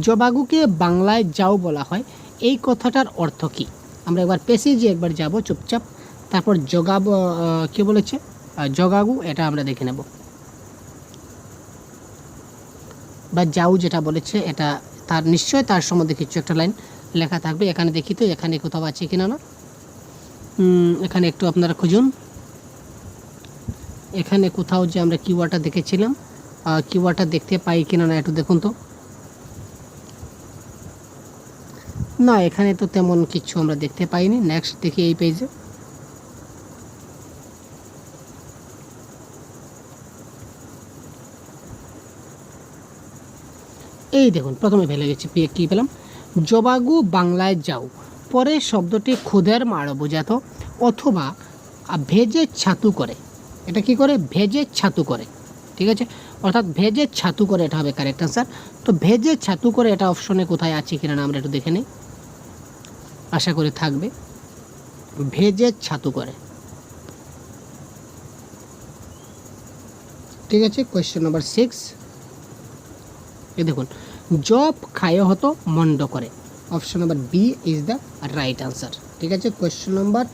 জবাগুকে বাংলায় যাও বলা হয়, এই কথাটার অর্থ কী? আমরা একবার প্যাসেজে একবার যাব চুপচাপ, তারপর জগাবো কী বলেছে জগাগু, এটা আমরা দেখে নেব। বা যাও যেটা বলেছে এটা তার নিশ্চয় তার সম্বন্ধে কিছু একটা লাইন লেখা থাকবে। এখানে দেখি তো এখানে কোথাও আছে কিনা না, এখানে একটু আপনারা খুঁজুন। এখানে কোথাও যে আমরা কিওয়ার্ডটা দেখেছিলাম, কিওয়ার্ডটা দেখতে পাই কিনা না একটু দেখুন তো। না, এখানে তো তেমন কিছু আমরা দেখতে পাইনি। নেক্সট দেখি এই পেজে। এই দেখুন প্রথমে ফেলে গেছি, কী পেলাম, জবাগু বাংলায় যাও। পরে শব্দটি খুদের মাড় বোঝাত অথবা ভেজে ছাতু করে। এটা কি করে? ভেজে ছাতু করে, ঠিক আছে, অর্থাৎ ভেজে ছাতু করে, এটা হবে কারেক্ট আনসার। তো ভেজে ছাতু করে এটা অপশনে কোথায় আছে কিনা আমরা একটু দেখে নিই, আশা করি থাকবে। ভেজে ছাতু করে, ঠিক আছে। কোয়েশ্চেন নাম্বার 6, এই দেখুন, জব খায় হতো মন্ড করে। Option number B is the right answer, ঠিক আছে। কোয়েশ্চেন নাম্বার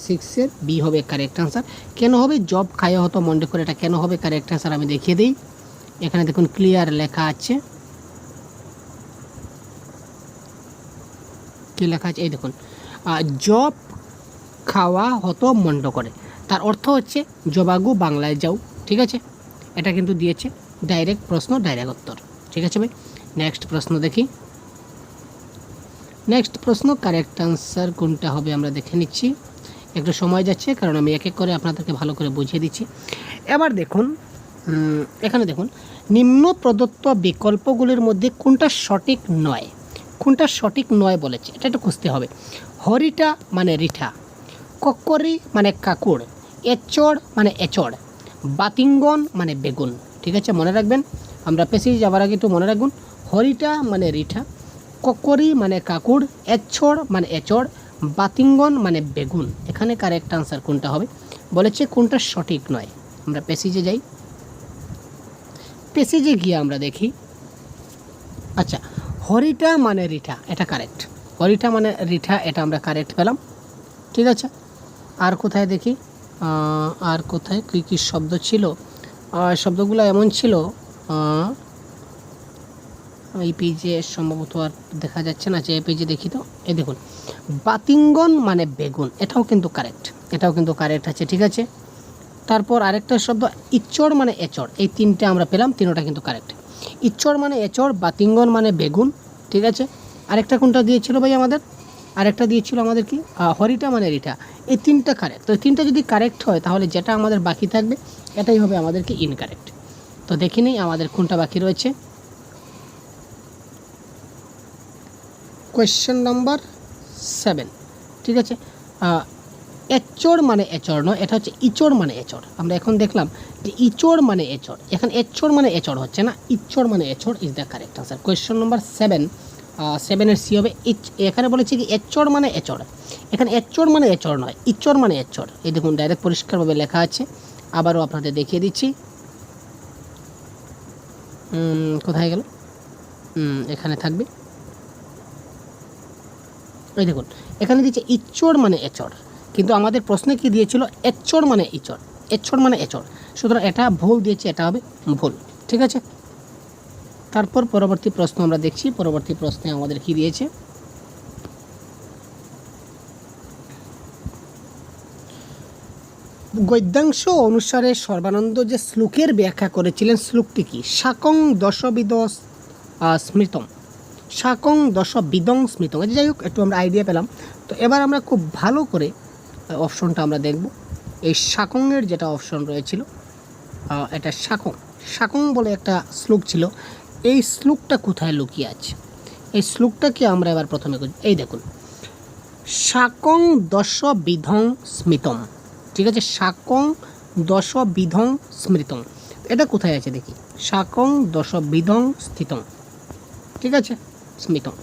6-এর বি হবে কারেক্ট আনসার। কেন হবে জব খায় হতো মন্ড করে, এটা কেন হবে কারেক্ট আনসার আমি দেখিয়ে দিই। এখানে দেখুন ক্লিয়ার লেখা আছে, কি লেখা আছে এই দেখুন, জব খাওয়া হতো মন্ড করে, তার অর্থ হচ্ছে জবাগু বাংলায় যাও, ঠিক আছে। এটা কিন্তু দিয়েছে ডাইরেক্ট প্রশ্ন, ডাইরেক্ট উত্তর, ঠিক আছে ভাই। নেক্সট প্রশ্ন দেখি। নেক্সট প্রশ্ন কারেক্ট আনসার কোনটা হবে আমরা দেখে নিচ্ছি, একটু সময় যাচ্ছে কারণ আমি এক এক করে আপনাদেরকে ভালো করে বুঝিয়ে দিচ্ছি। এবার দেখুন, এখানে দেখুন, নিম্ন প্রদত্ত বিকল্পগুলির মধ্যে কোনটা সঠিক নয়, কোনটা সঠিক নয় বলেছে, এটা একটু খুঁজতে হবে। হরিটা মানে রিঠা, কক্করি মানে কাকুড়, এচড় মানে এচড়, বাতিঙ্গন মানে বেগুন, ঠিক আছে, মনে রাখবেন। আমরা পেশি যাওয়ার আগে একটু মনে রাখুন, হরিটা মানে রিঠা, কক্করি মানে কাকুড়, এচড় মানে এচড়, বাতিঙ্গন মানে বেগুন। এখানে কারেক্ট আনসার কোনটা হবে বলেছে, কোনটা সঠিক নয়। আমরা পেসিজে যাই, পেসিজে গিয়ে আমরা দেখি আচ্ছা, হরিটা মানে রিঠা, এটা কারেক্ট। হরিটা মানে রিঠা, এটা আমরা কারেক্ট পেলাম। ঠিক আছে, আর কোথায় দেখি, আর কোথায় কী কী শব্দ ছিল? শব্দগুলো এমন ছিল, এই পেজে সম্ভবত আর দেখা যাচ্ছে না, যে এই পেজে দেখি তো, এই দেখুন, বাতিঙ্গন মানে বেগুন, এটাও কিন্তু কারেক্ট, এটাও কিন্তু কারেক্ট আছে। ঠিক আছে, তারপর আরেকটা শব্দ ইচ্চড় মানে এচড়, এই তিনটে আমরা পেলাম, তিনোটা কিন্তু কারেক্ট। ইচ্চড় মানে এচড়, বাতিঙ্গন মানে বেগুন। ঠিক আছে, আরেকটা কোনটা দিয়েছিল ভাই আমাদের? আরেকটা দিয়েছিল আমাদের কি, হরিটা মানে রিঠা। এই তিনটা কারেক্ট। তো এই তিনটা যদি কারেক্ট হয় তাহলে যেটা আমাদের বাকি থাকবে এটাই হবে আমাদেরকে ইনকারেক্ট। তো দেখি নিই আমাদের কোনটা বাকি রয়েছে। Question number 7। ঠিক আছে, এচড় মানে এচড় নয়, এটা হচ্ছে ইচড় মানে এচড়। আমরা এখন দেখলাম যে ইচড় মানে এচড়, এখন এচড় মানে এচড় হচ্ছে না, ইচড় মানে এচড় is the correct answer. Question number 7, 7-এর সি হবে এখানে বলেছে কি এচড় মানে এচড়, এখানে এচড় মানে এচড় নয়, ইচড় মানে এচড়। এই দেখুন ডাইরেক্ট পরিষ্কারভাবে লেখা আছে, আবারও আপনাদের দেখিয়ে দিচ্ছি। কোথায় গেল? এখানে থাকবে, এই দেখুন এখানে দিচ্ছে ইচড় মানে এচড়, কিন্তু আমাদের প্রশ্নে কি দিয়েছিল এচড় মানে ইচড়, এচড় মানে এচড়। সুতরাং এটা ভুল দিয়েছে, এটা হবে ভুল। ঠিক আছে, তারপর পরবর্তী প্রশ্ন আমরা দেখছি। পরবর্তী প্রশ্নে আমাদের কি দিয়েছে, গদ্যাংশ অনুসারে সর্বানন্দ যে শ্লোকের ব্যাখ্যা করেছিলেন, শ্লোকটি কি? শাকং দশবিদ স্মৃতম, শাকং দশবিদং স্মৃতম। যাই হোক, একটু আমরা আইডিয়া পেলাম। তো এবার আমরা খুব ভালো করে অপশনটা আমরা দেখব। এই শাকংয়ের যেটা অপশন রয়েছিল, এটা শাকং, শাকং বলে একটা শ্লোক ছিল। এই শ্লোকটা কোথায় লুকিয়ে আছে? এই শ্লোকটাকে আমরা এবার প্রথমে, এই দেখুন, শাকং দশবিধং স্মৃতম। ঠিক আছে, শাকং দশবিধং স্মৃতং, এটা কোথায় আছে দেখি, শাকং দশবিধং স্থিতং। ঠিক আছে, স্মৃতং,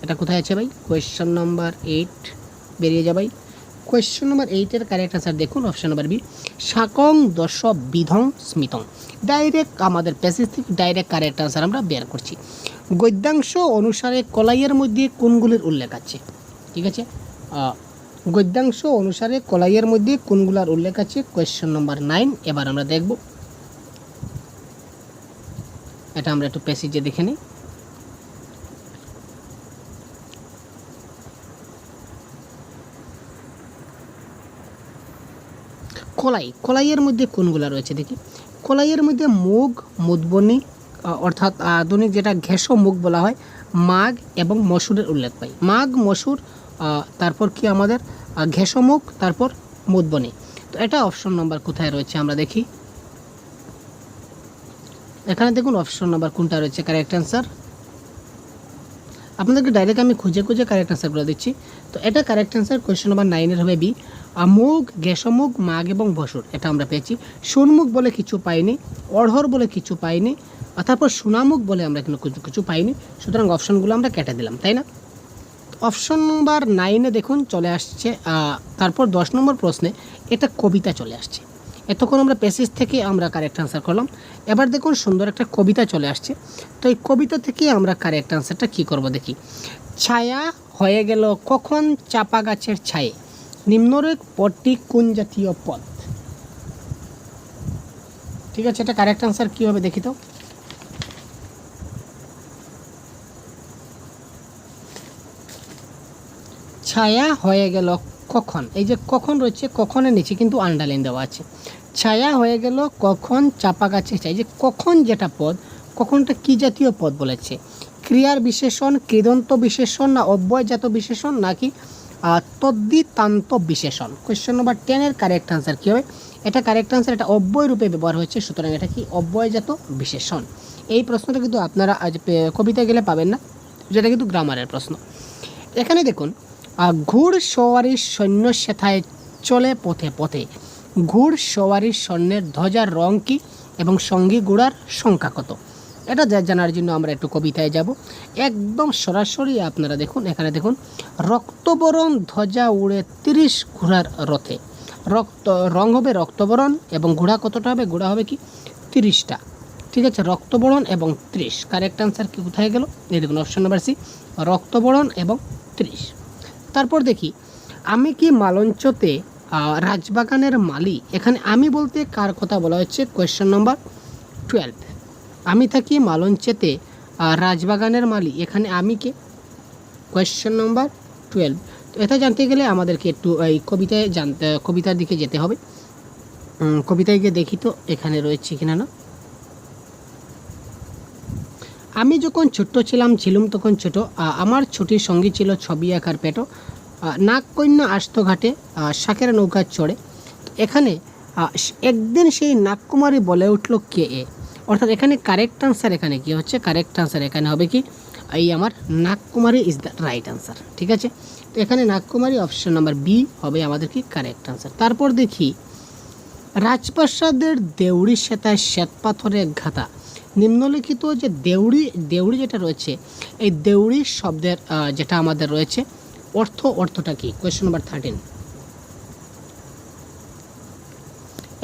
এটা কোথায় আছে ভাই? কোয়েশ্চেন নাম্বার 8 বেরিয়ে যাবে। কোয়েশ্চেন নাম্বার 8-এর কারেক্ট আনসার দেখুন, অপশন নাম্বার বি, শাকং দশবিধং স্মৃতং। ডাইরেক্ট আমাদের প্যাসেজ থেকে ডাইরেক্ট কারেক্ট আনসার আমরা বের করছি। গদ্যাংশ অনুসারে কলাইয়ের মধ্যে কোনগুলির উল্লেখ আছে? ঠিক আছে, গদ্যাংশ অনুসারে কলাইয়ের মধ্যে কোনগুলার উল্লেখ আছে? কোয়েশ্চেন নাম্বার 9 এবার আমরা দেখব। এটা আমরা একটু প্যাসেজে দেখে নিই। কলাই, কলাইয়ের মধ্যে কোনগুলা রয়েছে দেখি। কলাইয়ের মধ্যে মুগ, মুদবনি অর্থাৎ আধুনিক যেটা ঘেঁষো মুগ বলা হয়, মাগ এবং মসুরের উল্লেখ পাই। মাগ, মসুর, তারপর কি আমাদের ঘেঁষো মুগ, তারপর মুদবনি। তো এটা অপশন নাম্বার কোথায় রয়েছে আমরা দেখি। এখানে দেখুন অপশন নাম্বার কোনটা রয়েছে কারেক্ট অ্যান্সার। আপনাদেরকে ডাইরেক্ট আমি খুঁজে খুঁজে কারেক্ট অ্যান্সারগুলো দিচ্ছি। তো এটা কারেক্ট অ্যান্সার কোয়েশ্চেন নাম্বার 9-এর হবে বি, মুগ, ঘেঁষোমুগ, মাগ এবং বসুর, এটা আমরা পেয়েছি। সোনমুগ বলে কিছু পাইনি, অড়হর বলে কিছু পাইনি, তারপর সোনামুগ বলে আমরা কিন্তু কিছু পাইনি। সুতরাং অপশনগুলো আমরা কেটে দিলাম, তাই না? অপশন নাম্বার 9-এ দেখুন চলে আসছে। তারপর 10 নম্বর প্রশ্নে এটা কবিতা চলে আসছে। এতক্ষণ আমরা প্যাসেজ থেকে আমরা কারেক্ট আনসার করলাম, এবার দেখুন সুন্দর একটা কবিতা চলে আসছে। তো এই কবিতা থেকে আমরা কারেক্ট আনসারটা কী করব দেখি। ছায়া হয়ে গেল কখন চাপা গাছের ছায়ে, নিম্নরেখ পদটি কোন জাতীয় পদ? ঠিক আছে, এটা কারেক্ট আনসার কী হবে দেখি তো। ছায়া হয়ে গেল কখন, এই যে কখন রয়েছে, কখনের নিচে কিন্তু আন্ডারলাইন দেওয়া আছে। ছায়া হয়ে গেল কখন চাপা গাছে ছায়া, যে কখন যেটা পদ, কখনটা কি জাতীয় পদ বলেছে? ক্রিয়ার বিশেষণ, কৃদন্ত বিশেষণ, না অব্যয়জাত বিশেষণ, নাকি তদ্ধিতান্ত বিশেষণ? কোয়েশ্চেন নাম্বার 10-এর কারেক্ট আনসার কী হবে? এটা কারেক্ট আনসার, এটা অব্যয় রূপে ব্যবহার হয়েছে, সুতরাং এটা কি অব্যয়জাত বিশেষণ। এই প্রশ্নটা কিন্তু আপনারা আজ কবিতায় গেলে পাবেন না, যেটা কিন্তু গ্রামারের প্রশ্ন। এখানে দেখুন, ঘুড় সওয়ারির সৈন্য সেথায় চলে পথে পথে, ঘুড় সওয়ারির সৈন্যের ধ্বজার রং কী এবং সঙ্গী ঘোড়ার সংখ্যা কত? এটা জানার জন্য আমরা একটু কবিতায় যাব। একদম সরাসরি আপনারা দেখুন, এখানে দেখুন, রক্তবরণ ধ্বজা উড়ে 30 ঘোড়ার রথে, রং হবে রক্তবরণ এবং ঘোড়া কতটা হবে? ঘোড়া হবে কি 30টা। ঠিক আছে, রক্তবরণ এবং 30। কারেক্ট আনসার কি কোথায় গেল? এই দেখুন অপশন নাম্বার সি, রক্তবরণ এবং 30। তারপর দেখি, আমি কি মালঞ্চতে রাজবাগানের মালি, এখানে আমি বলতে কার কথা বলা হচ্ছে? Question number 12। আমি থাকি মালঞ্চেতে রাজবাগানের মালি, এখানে আমি কে? Question number 12। তো এটা জানতে গেলে আমাদেরকে একটু এই কবিতার দিকে যেতে হবে। কবিতায় গিয়ে দেখি তো এখানে রয়েছে কিনা না। আমি যখন ছোট্ট ছিলুম তখন ছোট, আমার ছুটির সঙ্গী ছিল ছবি আঁকার পেটো, নাক কন্যা আসতো ঘাটে শাকের নৌকা চড়ে। তো এখানে একদিন সেই নাগকুমারী বলে উঠলো কে এ, অর্থাৎ এখানে কারেক্ট আনসার এখানে কি হচ্ছে? কারেক্ট আনসার এখানে হবে কি? এই আমার নাগকুমারী ইজ দ্য রাইট আনসার। ঠিক আছে, তো এখানে নাগকুমারী অপশন নাম্বার বি হবে আমাদের কি কারেক্ট আনসার। তারপর দেখি, রাজপ্রাসাদের দেউড়ি শ্বেতায় শ্বেত পাথরে ঘাতা, নিম্নলিখিত যে দেউড়ি যেটা রয়েছে, এই দেউড়ি শব্দের যেটা আমাদের রয়েছে অর্থটা কি? Question number 13।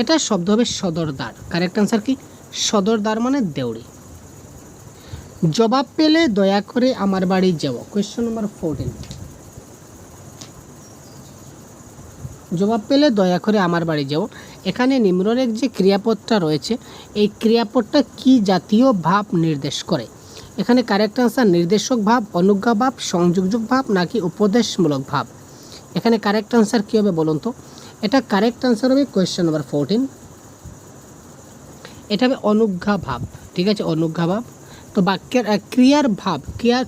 এটা শব্দ হবে সদরদ্বার। কারেক্ট আনসার কি? সদরদ্বার মানে দেউড়ি। জবাব পেলে দয়া করে আমার বাড়ি যাও, কোয়েশ্চেন নাম্বার 14। জবাব পেলে দয়া করে আমার বাড়ি যাও, এখানে নিম্নরেখ যে ক্রিয়াপদটা রয়েছে, এই ক্রিয়াপদটা কি জাতীয় ভাব নির্দেশ করে? এখানে কারেক্ট আনসার নির্দেশক ভাব, অনুজ্ঞা ভাব, সংযোজক ভাব নাকি উপদেশমূলক ভাব? এখানে কারেক্ট আনসার কী হবে বলুন তো? এটা কারেক্ট আনসার হবে কোয়েশ্চেন নাম্বার 14, এটা হবে অনুজ্ঞা ভাব। ঠিক আছে, অনুজ্ঞা ভাব। তো বাক্যের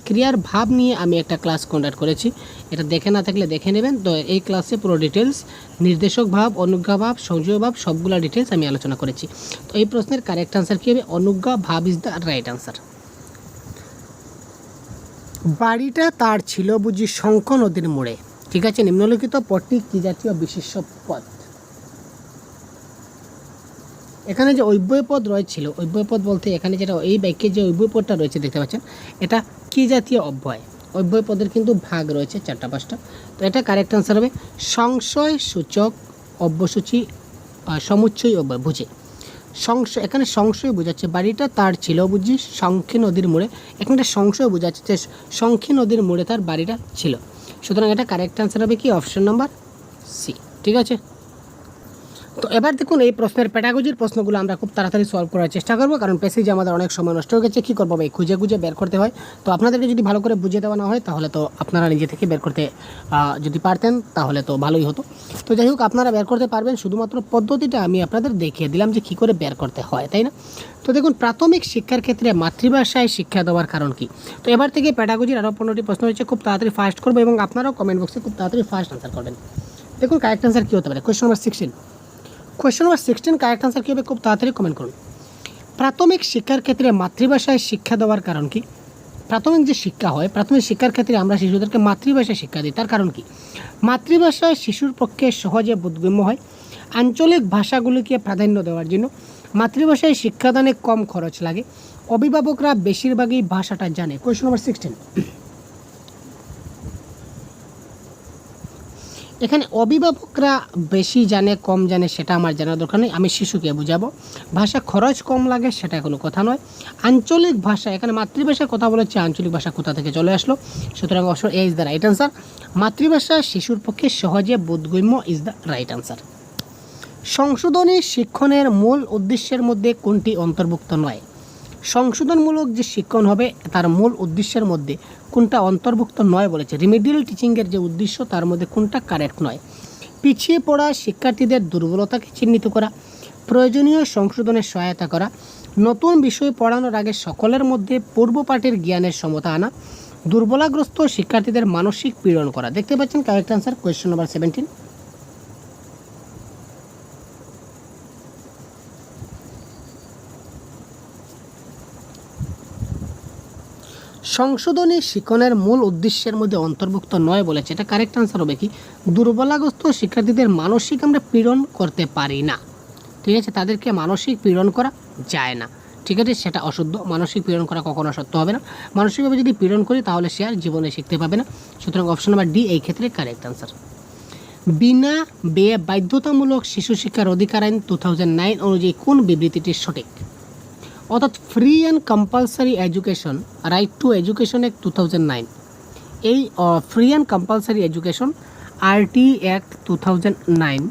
ক্রিয়ার ভাব নিয়ে আমি একটা ক্লাস কন্ডাক্ট করেছি, এটা দেখে না থাকলে দেখে নেবেন। তো এই ক্লাসে পুরো ডিটেলস নির্দেশক ভাব, অনুজ্ঞা ভাব, সংযোগ ভাব সবগুলো ডিটেলস আমি আলোচনা করেছি। তো এই প্রশ্নের কারেক্ট আনসার কী হবে? অনুজ্ঞা ভাব ইজ দ্য রাইট আনসার। বাড়িটা তার ছিল বুঝি শঙ্খ নদীর মোড়ে। ঠিক আছে, নিম্নলিখিত পদটি কি জাতীয় বিশেষ্য পদ? এখানে যে অব্যয় পদ রয়েছিল, অব্যয় পদ বলতে এখানে যেটা এই বাক্যে যে অব্যয় পদটা রয়েছে দেখতে পাচ্ছেন, এটা কি জাতীয় অব্যয়? অব্যয় পদের কিন্তু ভাগ রয়েছে 4-5টা। তো এটা কারেক্ট আনসার হবে সংশয় সূচক অব্যসূচি সমুচ্চয় অব্যয় বুঝে। এখানে সংশয় বোঝাচ্ছে বাড়িটা তার ছিল বুঝি শঙ্খী নদীর মোড়ে, এখানে সংশয় বোঝাচ্ছে যে শঙ্খী নদীর মোড়ে তার বাড়িটা ছিল। সুতরাং এটা কারেক্ট আনসার হবে কি? Option number C. ঠিক আছে, তো এবার দেখুন এই প্রশ্নের প্যাডাগজির প্রশ্নগুলো আমরা খুব তাড়াতাড়ি সলভ করার চেষ্টা করবো, কারণ প্যাসেজে আমাদের অনেক সময় নষ্ট হয়ে গেছে। কী করবো ভাই? খুঁজে বের করতে হয়। তো আপনাদেরকে যদি ভালো করে বুঝিয়ে দেওয়া না হয় তাহলে তো আপনারা নিজে থেকে বের করতে যদি পারতেন তাহলে তো ভালোই হতো। তো যাই হোক, আপনারা বের করতে পারবেন, শুধুমাত্র পদ্ধতিটা আমি আপনাদের দেখিয়ে দিলাম যে কী করে বের করতে হয়, তাই না? তো দেখুন, প্রাথমিক শিক্ষার ক্ষেত্রে মাতৃভাষায় শিক্ষা দেওয়ার কারণ কি? তো এবার থেকে প্যাডাগজির আরও 15টি প্রশ্ন হচ্ছে, খুব তাড়াতাড়ি ফাস্ট করবো এবং আপনারাও কমেন্ট বক্সে খুব তাড়াতাড়ি ফাস্ট আনসার করবেন। দেখুন কারেক্ট আনসার কী হতে পারে? Question number 16। Question number 16 correct answer কী হবে? খুব তাড়াতাড়ি কমেন্ট করুন। প্রাথমিক শিক্ষার ক্ষেত্রে মাতৃভাষায় শিক্ষা দেওয়ার কারণ কি? প্রাথমিক যে শিক্ষা হয়, প্রাথমিক শিক্ষার ক্ষেত্রে আমরা শিশুদেরকে মাতৃভাষায় শিক্ষা দিই, তার কারণ কি? মাতৃভাষায় শিশুর পক্ষে সহজে বোধগম্য হয়, আঞ্চলিক ভাষাগুলিকে প্রাধান্য দেওয়ার জন্য, মাতৃভাষায় শিক্ষাদানে কম খরচ লাগে, অভিভাবকরা বেশিরভাগই ভাষাটা জানে। Question number 16। এখানে অভিভাবকরা বেশি জানে কম জানে সেটা আমার জানার দরকার নেই, আমি শিশুকে বুঝাবো। ভাষা খরচ কম লাগে সেটা কোনো কথা নয়। আঞ্চলিক ভাষা, এখানে মাতৃভাষার কথা বলেছে, আঞ্চলিক ভাষা কোথা থেকে চলে আসলো? সুতরাং option A is the right answer. মাতৃভাষা শিশুর পক্ষে সহজে বোধগম্য ইজ দ্য রাইট আনসার। সংশোধনী শিক্ষণের মূল উদ্দেশ্যের মধ্যে কোনটি অন্তর্ভুক্ত নয়? সংশোধনমূলক যে শিক্ষণ হবে তার মূল উদ্দেশ্যের মধ্যে কোনটা অন্তর্ভুক্ত নয় বলেছে? রিমিডিয়াল টিচিংয়ের যে উদ্দেশ্য তার মধ্যে কোনটা কারেক্ট নয়? পিছিয়ে পড়া শিক্ষার্থীদের দুর্বলতাকে চিহ্নিত করা, প্রয়োজনীয় সংশোধনে সহায়তা করা, নতুন বিষয় পড়ানোর আগে সকলের মধ্যে পূর্বপাঠের জ্ঞানের সমতা আনা, দুর্বলগ্রস্ত শিক্ষার্থীদের মানসিক পীড়ন করা। দেখতে পাচ্ছেন কারেক্ট আনসার কোয়েশ্চন নাম্বার 17। সংশোধনী শিক্ষণের মূল উদ্দেশ্যের মধ্যে অন্তর্ভুক্ত নয় বলেছে, এটা কারেক্ট আনসার হবে কি? দুর্বলগ্রস্ত শিক্ষার্থীদের মানসিক আমরা পীড়ন করতে পারি না। ঠিক আছে, তাদেরকে মানসিক পীড়ন করা যায় না। ঠিক আছে, সেটা অশুদ্ধ। মানসিক পীড়ন করা কখনো সত্য হবে না। মানসিকভাবে যদি পীড়ন করি তাহলে সে আর জীবনে শিখতে পাবে না। সুতরাং অপশন নাম্বার ডি এই ক্ষেত্রে কারেক্ট আনসার। বিনা ব্যয়ে বাধ্যতামূলক শিশু শিক্ষার অধিকার আইন 2009 অনুযায়ী কোন বিবৃতিটি সঠিক? অর্থাৎ free and compulsory education right two education act 2009, এই free and compulsory education RT act 2009,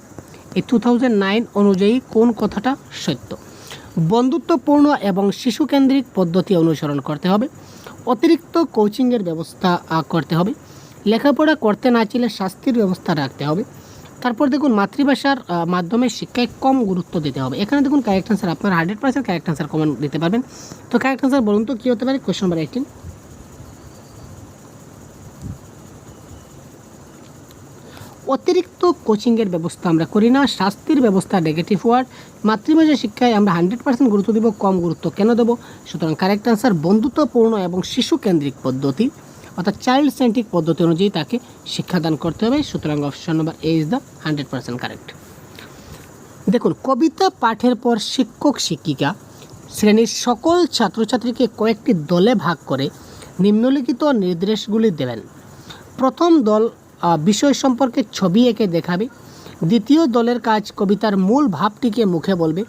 এই 2009 অনুযায়ী কোন কথাটা সত্য? বন্ধুত্বপূর্ণ এবং শিশুকেন্দ্রিক পদ্ধতি অনুসরণ করতে হবে, অতিরিক্ত কোচিংয়ের ব্যবস্থা করতে হবে, লেখাপড়া করতে না চাইলে শাস্তির ব্যবস্থা রাখতে হবে, তারপর দেখুন মাতৃভাষার মাধ্যমে শিক্ষায় কম গুরুত্ব দিতে হবে। এখানে দেখুন কারেক্ট আনসার, আপনার 100% কারেক্ট আনসার কমেন্ট দিতে পারবেন। তো কারেক্ট আনসার বলুন তো কী হতে পারে? কোয়েশ্চন নাম্বার 18, অতিরিক্ত কোচিংয়ের ব্যবস্থা আমরা করি না, শাস্তির ব্যবস্থা নেগেটিভ ওয়ার্ড, মাতৃভাষা শিক্ষায় আমরা 100% গুরুত্ব দেব, কম গুরুত্ব কেন দেবো? সুতরাং কারেক্ট আনসার বন্ধুত্বপূর্ণ এবং শিশুকেন্দ্রিক পদ্ধতি অর্থাৎ চাইল্ড সেন্ট্রিক পদ্ধতি অনুযায়ী তাকে শিক্ষাদান করতে হবে। সুতরাং option number A is the 100% correct. দেখুন, কবিতা পাঠের পর শিক্ষক শিক্ষিকা শ্রেণীর সকল ছাত্রছাত্রীকে কয়েকটি দলে ভাগ করে নিম্নলিখিত নির্দেশগুলি দেবেন। প্রথম দল বিষয় সম্পর্কে ছবি এঁকে দেখাবে, দ্বিতীয় দলের কাজ কবিতার মূল ভাবটিকে মুখে বলবে,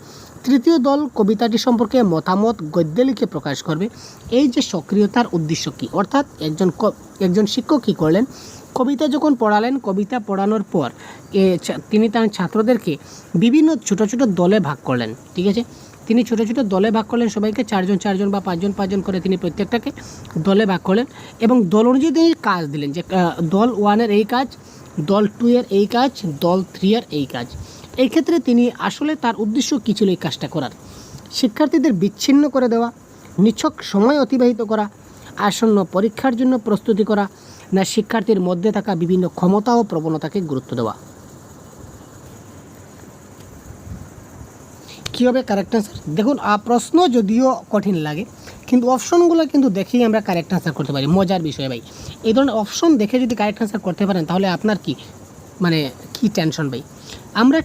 তৃতীয় দল কবিতাটি সম্পর্কে মতামত গদ্যে লিখে প্রকাশ করবে। এই যে সক্রিয়তার উদ্দেশ্য কী, অর্থাৎ একজন শিক্ষক কী করলেন, কবিতা যখন পড়ালেন, কবিতা পড়ানোর পর তিনি তার ছাত্রদেরকে বিভিন্ন ছোট ছোট দলে ভাগ করলেন। ঠিক আছে, তিনি ছোট ছোট দলে ভাগ করলেন, সবাইকে 4জন বা 5জন করে তিনি প্রত্যেকটাকে দলে ভাগ করলেন এবং দল অনুযায়ী তিনি কাজ দিলেন যে দল 1-এর এই কাজ, দল 2-এর এই কাজ, দল 3-এর এই কাজ। এই ক্ষেত্রে তিনি আসলে তার উদ্দেশ্য কী ছিল এই কাজটা করার? শিক্ষার্থীদের বিচ্ছিন্ন করে দেওয়া, নিছক সময় অতিবাহিত করা, আসন্ন পরীক্ষার জন্য প্রস্তুতি করা, না শিক্ষার্থীর মধ্যে থাকা বিভিন্ন ক্ষমতা ও প্রবণতাকে গুরুত্ব দেওয়া? কী হবে কারেক্ট আনসার? দেখুন, প্রশ্ন যদিও কঠিন লাগে কিন্তু অপশনগুলো কিন্তু দেখেই আমরা কারেক্ট আনসার করতে পারি। মজার বিষয় ভাই, এই ধরনের অপশন দেখে যদি কারেক্ট আনসার করতে পারেন তাহলে আপনার কি টেনশন ভাই? আমরা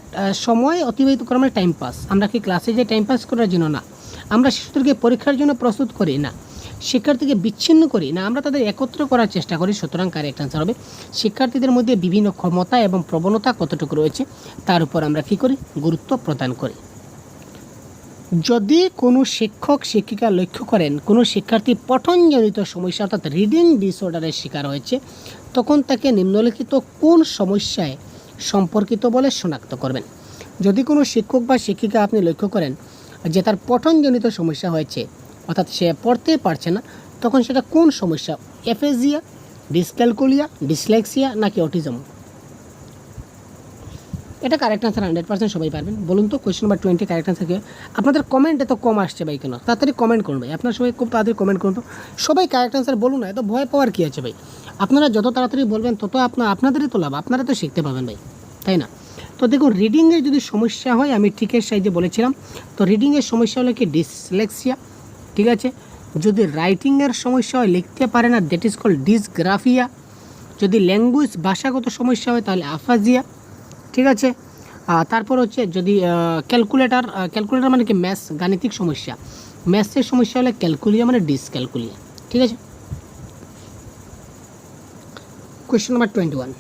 সময় অতিবাহিত করা মানে টাইম পাস। আমরা কি ক্লাসে যে টাইম পাস করার জন্য না, আমরা শিশুদেরকে পরীক্ষার জন্য প্রস্তুত করি না, শিক্ষার্থীকে বিচ্ছিন্ন করি না, আমরা তাদের একত্র করার চেষ্টা করি। সুতরাং কারেক্ট আনসার হবে শিক্ষার্থীদের মধ্যে বিভিন্ন ক্ষমতা এবং প্রবণতা কতটুকু রয়েছে তার উপর আমরা কী করি? গুরুত্ব প্রদান করি। যদি কোনো শিক্ষক শিক্ষিকা লক্ষ্য করেন কোনো শিক্ষার্থী পঠনজনিত সমস্যা অর্থাৎ রিডিং ডিসঅর্ডারের শিকার হয়েছে, তখন তাকে নিম্নলিখিত কোন সমস্যায় সম্পর্কিত বলে শনাক্ত করবেন? যদি কোনো শিক্ষক বা শিক্ষিকা আপনি লক্ষ্য করেন যে তার পঠনজনিত সমস্যা হয়েছে অর্থাৎ সে পড়তে পারছে না, তখন সেটা কোন সমস্যা? অ্যাফেজিয়া, ডিসক্যালকুলিয়া, ডিসলেক্সিয়া নাকি অটিজম? এটা কারেক্ট আনসার 100% সবাই পারবেন। বলুন তো কোয়েশ্চেন নাম্বার 20 কারেক্ট আনসার কি? আপনাদের কমেন্ট এত কম আসছে ভাই কেন? তাড়াতাড়ি কমেন্ট করুন ভাই, আপনারা সবাই খুব তাড়াতাড়ি কমেন্ট করুন তো। সবাই কারেক্ট আনসার বলুন না, এত ভয় পাওয়ার কী আছে ভাই? আপনারা যত তাড়াতাড়ি বলবেন তত আপনাদেরই তো লাভ, আপনারা তো শিখতে পাবেন ভাই, তাই না? তো দেখুন, রিডিংয়ের যদি সমস্যা হয়, আমি ঠিকের সাইজে বলেছিলাম, তো রিডিংয়ের সমস্যা হলে কি ডিসলেক্সিয়া, ঠিক আছে। যদি রাইটিংয়ের সমস্যা হয়, লিখতে পারে না, দ্যাট ইজ কল্ড ডিসগ্রাফিয়া। যদি ল্যাঙ্গুয়েজ ভাষাগত সমস্যা হয় তাহলে আফাজিয়া, ঠিক আছে। তারপর হচ্ছে যদি ক্যালকুলেটর মানে কি ম্যাথস, গাণিতিক সমস্যা, ম্যাথসের সমস্যা হলে ক্যালকুলিয়া মানে ডিসক্যালকুলিয়া, ঠিক আছে। কোয়েশ্চেন নাম্বার 21,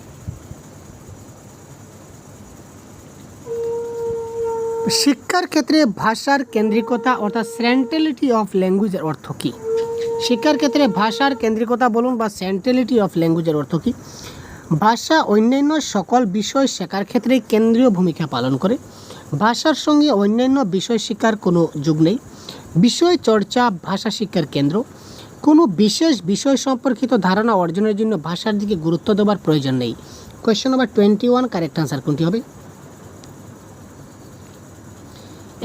শিক্ষার ক্ষেত্রে ভাষার কেন্দ্রিকতা অর্থাৎ সেন্ট্রালিটি অফ ল্যাঙ্গুয়েজের অর্থ কী? শিক্ষার ক্ষেত্রে ভাষার কেন্দ্রিকতা বলুন বা সেন্ট্রালিটি অফ ল্যাঙ্গুয়েজের অর্থ কী? ভাষা অন্যান্য সকল বিষয় শেখার ক্ষেত্রে কেন্দ্রীয় ভূমিকা পালন করে। ভাষার সঙ্গে অন্যান্য বিষয় শিক্ষার কোনো যোগ নেই। বিষয় চর্চা ভাষা শিক্ষার কেন্দ্র। কোনো বিশেষ বিষয় সম্পর্কিত ধারণা অর্জনের জন্য ভাষার দিকে গুরুত্ব দেওয়ার প্রয়োজন নেই। কোয়েশ্চেন নাম্বার 21 কারেক্ট আনসার কোনটি হবে?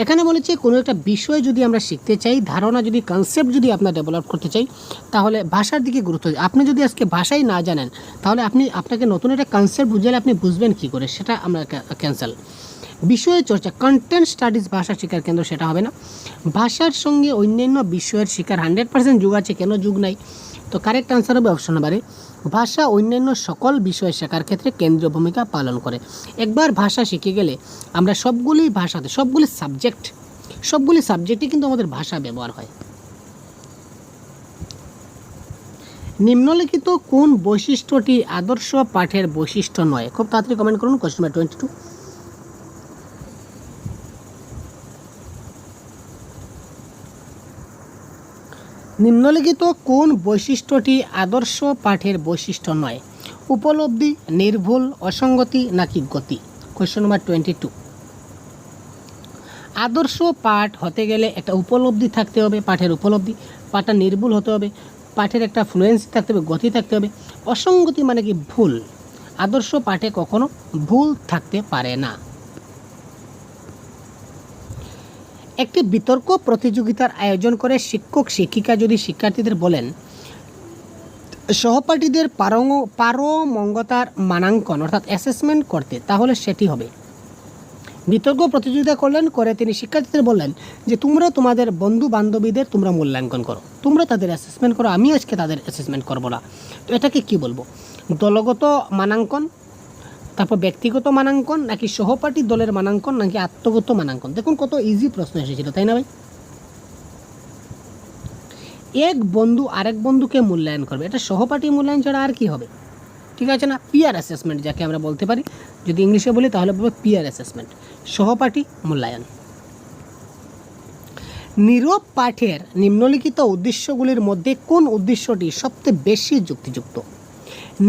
এখানে বলেছে কোনো একটা বিষয় যদি আমরা শিখতে চাই, ধারণা যদি কনসেপ্ট যদি আপনার ডেভেলপ করতে চাই, তাহলে ভাষার দিকে গুরুত্ব দিই। আপনি যদি আজকে ভাষাই না জানেন তাহলে আপনাকে নতুন একটা কনসেপ্ট বুঝালে আপনি বুঝবেন কী করে, সেটা আমরা ক্যান্সেল। বিষয় চর্চা কন্টেন্ট স্টাডিজ ভাষা শিক্ষার কেন্দ্র, সেটা হবে না। ভাষার সঙ্গে অন্যান্য বিষয়ের শিক্ষার 100% যুগ আছে, কেন যুগ নাই? তো কারেক্ট আনসার হবে অপশন নাম্বারে, ভাষা অন্যান্য সকল বিষয় শেখার ক্ষেত্রে কেন্দ্রীয় ভূমিকা পালন করে। একবার ভাষা শিখে গেলে আমরা সবগুলি সাবজেক্টে কিন্তু আমাদের ভাষা ব্যবহার হয়। নিম্নলিখিত কোন বৈশিষ্ট্যটি আদর্শ পাঠের বৈশিষ্ট্য নয়? খুব তাড়াতাড়ি কমেন্ট করুন। কোয়েশ্চন নাম্বার 22, নিম্নলিখিত কোন বৈশিষ্ট্যটি আদর্শ পাঠের বৈশিষ্ট্য নয়? উপলব্ধি, নির্ভুল, অসঙ্গতি নাকি গতি? Question number 22। আদর্শ পাঠ হতে গেলে একটা উপলব্ধি থাকতে হবে, পাঠের উপলব্ধি, পাঠটা নির্ভুল হতে হবে, পাঠের একটা ফ্লুয়েন্সি থাকতে হবে, গতি থাকতে হবে। অসঙ্গতি মানে কি? ভুল। আদর্শ পাঠে কখনো ভুল থাকতে পারে না। একটি বিতর্ক প্রতিযোগিতার আয়োজন করে শিক্ষক শিক্ষিকা যদি শিক্ষার্থীদের বলেন সহপাঠীদের পারমঙ্গতার মানাঙ্কন অর্থাৎ অ্যাসেসমেন্ট করতে, তাহলে সেটি হবে। বিতর্ক প্রতিযোগিতা করে তিনি শিক্ষার্থীদের বললেন যে তোমরা তোমাদের বন্ধু বান্ধবীদের তোমরা মূল্যাঙ্কন করো, তোমরা তাদের অ্যাসেসমেন্ট করো, আমি আজকে তাদের অ্যাসেসমেন্ট করবো না। তো এটাকে কি বলবো? দলগত মানাঙ্কন, তারপর ব্যক্তিগত মানাঙ্কন, নাকি সহপাঠী দলের মানাঙ্কন, নাকি আত্মগত মানাঙ্কন? দেখুন কত ইজি প্রশ্ন এসেছিল, তাই না ভাই? এক বন্ধু আরেক বন্ধুকে মূল্যায়ন করবে, এটা সহপাঠী মূল্যায়ন ছাড়া আর কি হবে? ঠিক আছে না? পিয়ার অ্যাসেসমেন্ট যাকে আমরা বলতে পারি, যদি ইংলিশে বলি তাহলে বলবো পিয়ার অ্যাসেসমেন্ট, সহপাঠী মূল্যায়ন। নীরব পাঠের নিম্নলিখিত উদ্দেশ্যগুলির মধ্যে কোন উদ্দেশ্যটি সবচেয়ে বেশি যুক্তিযুক্ত?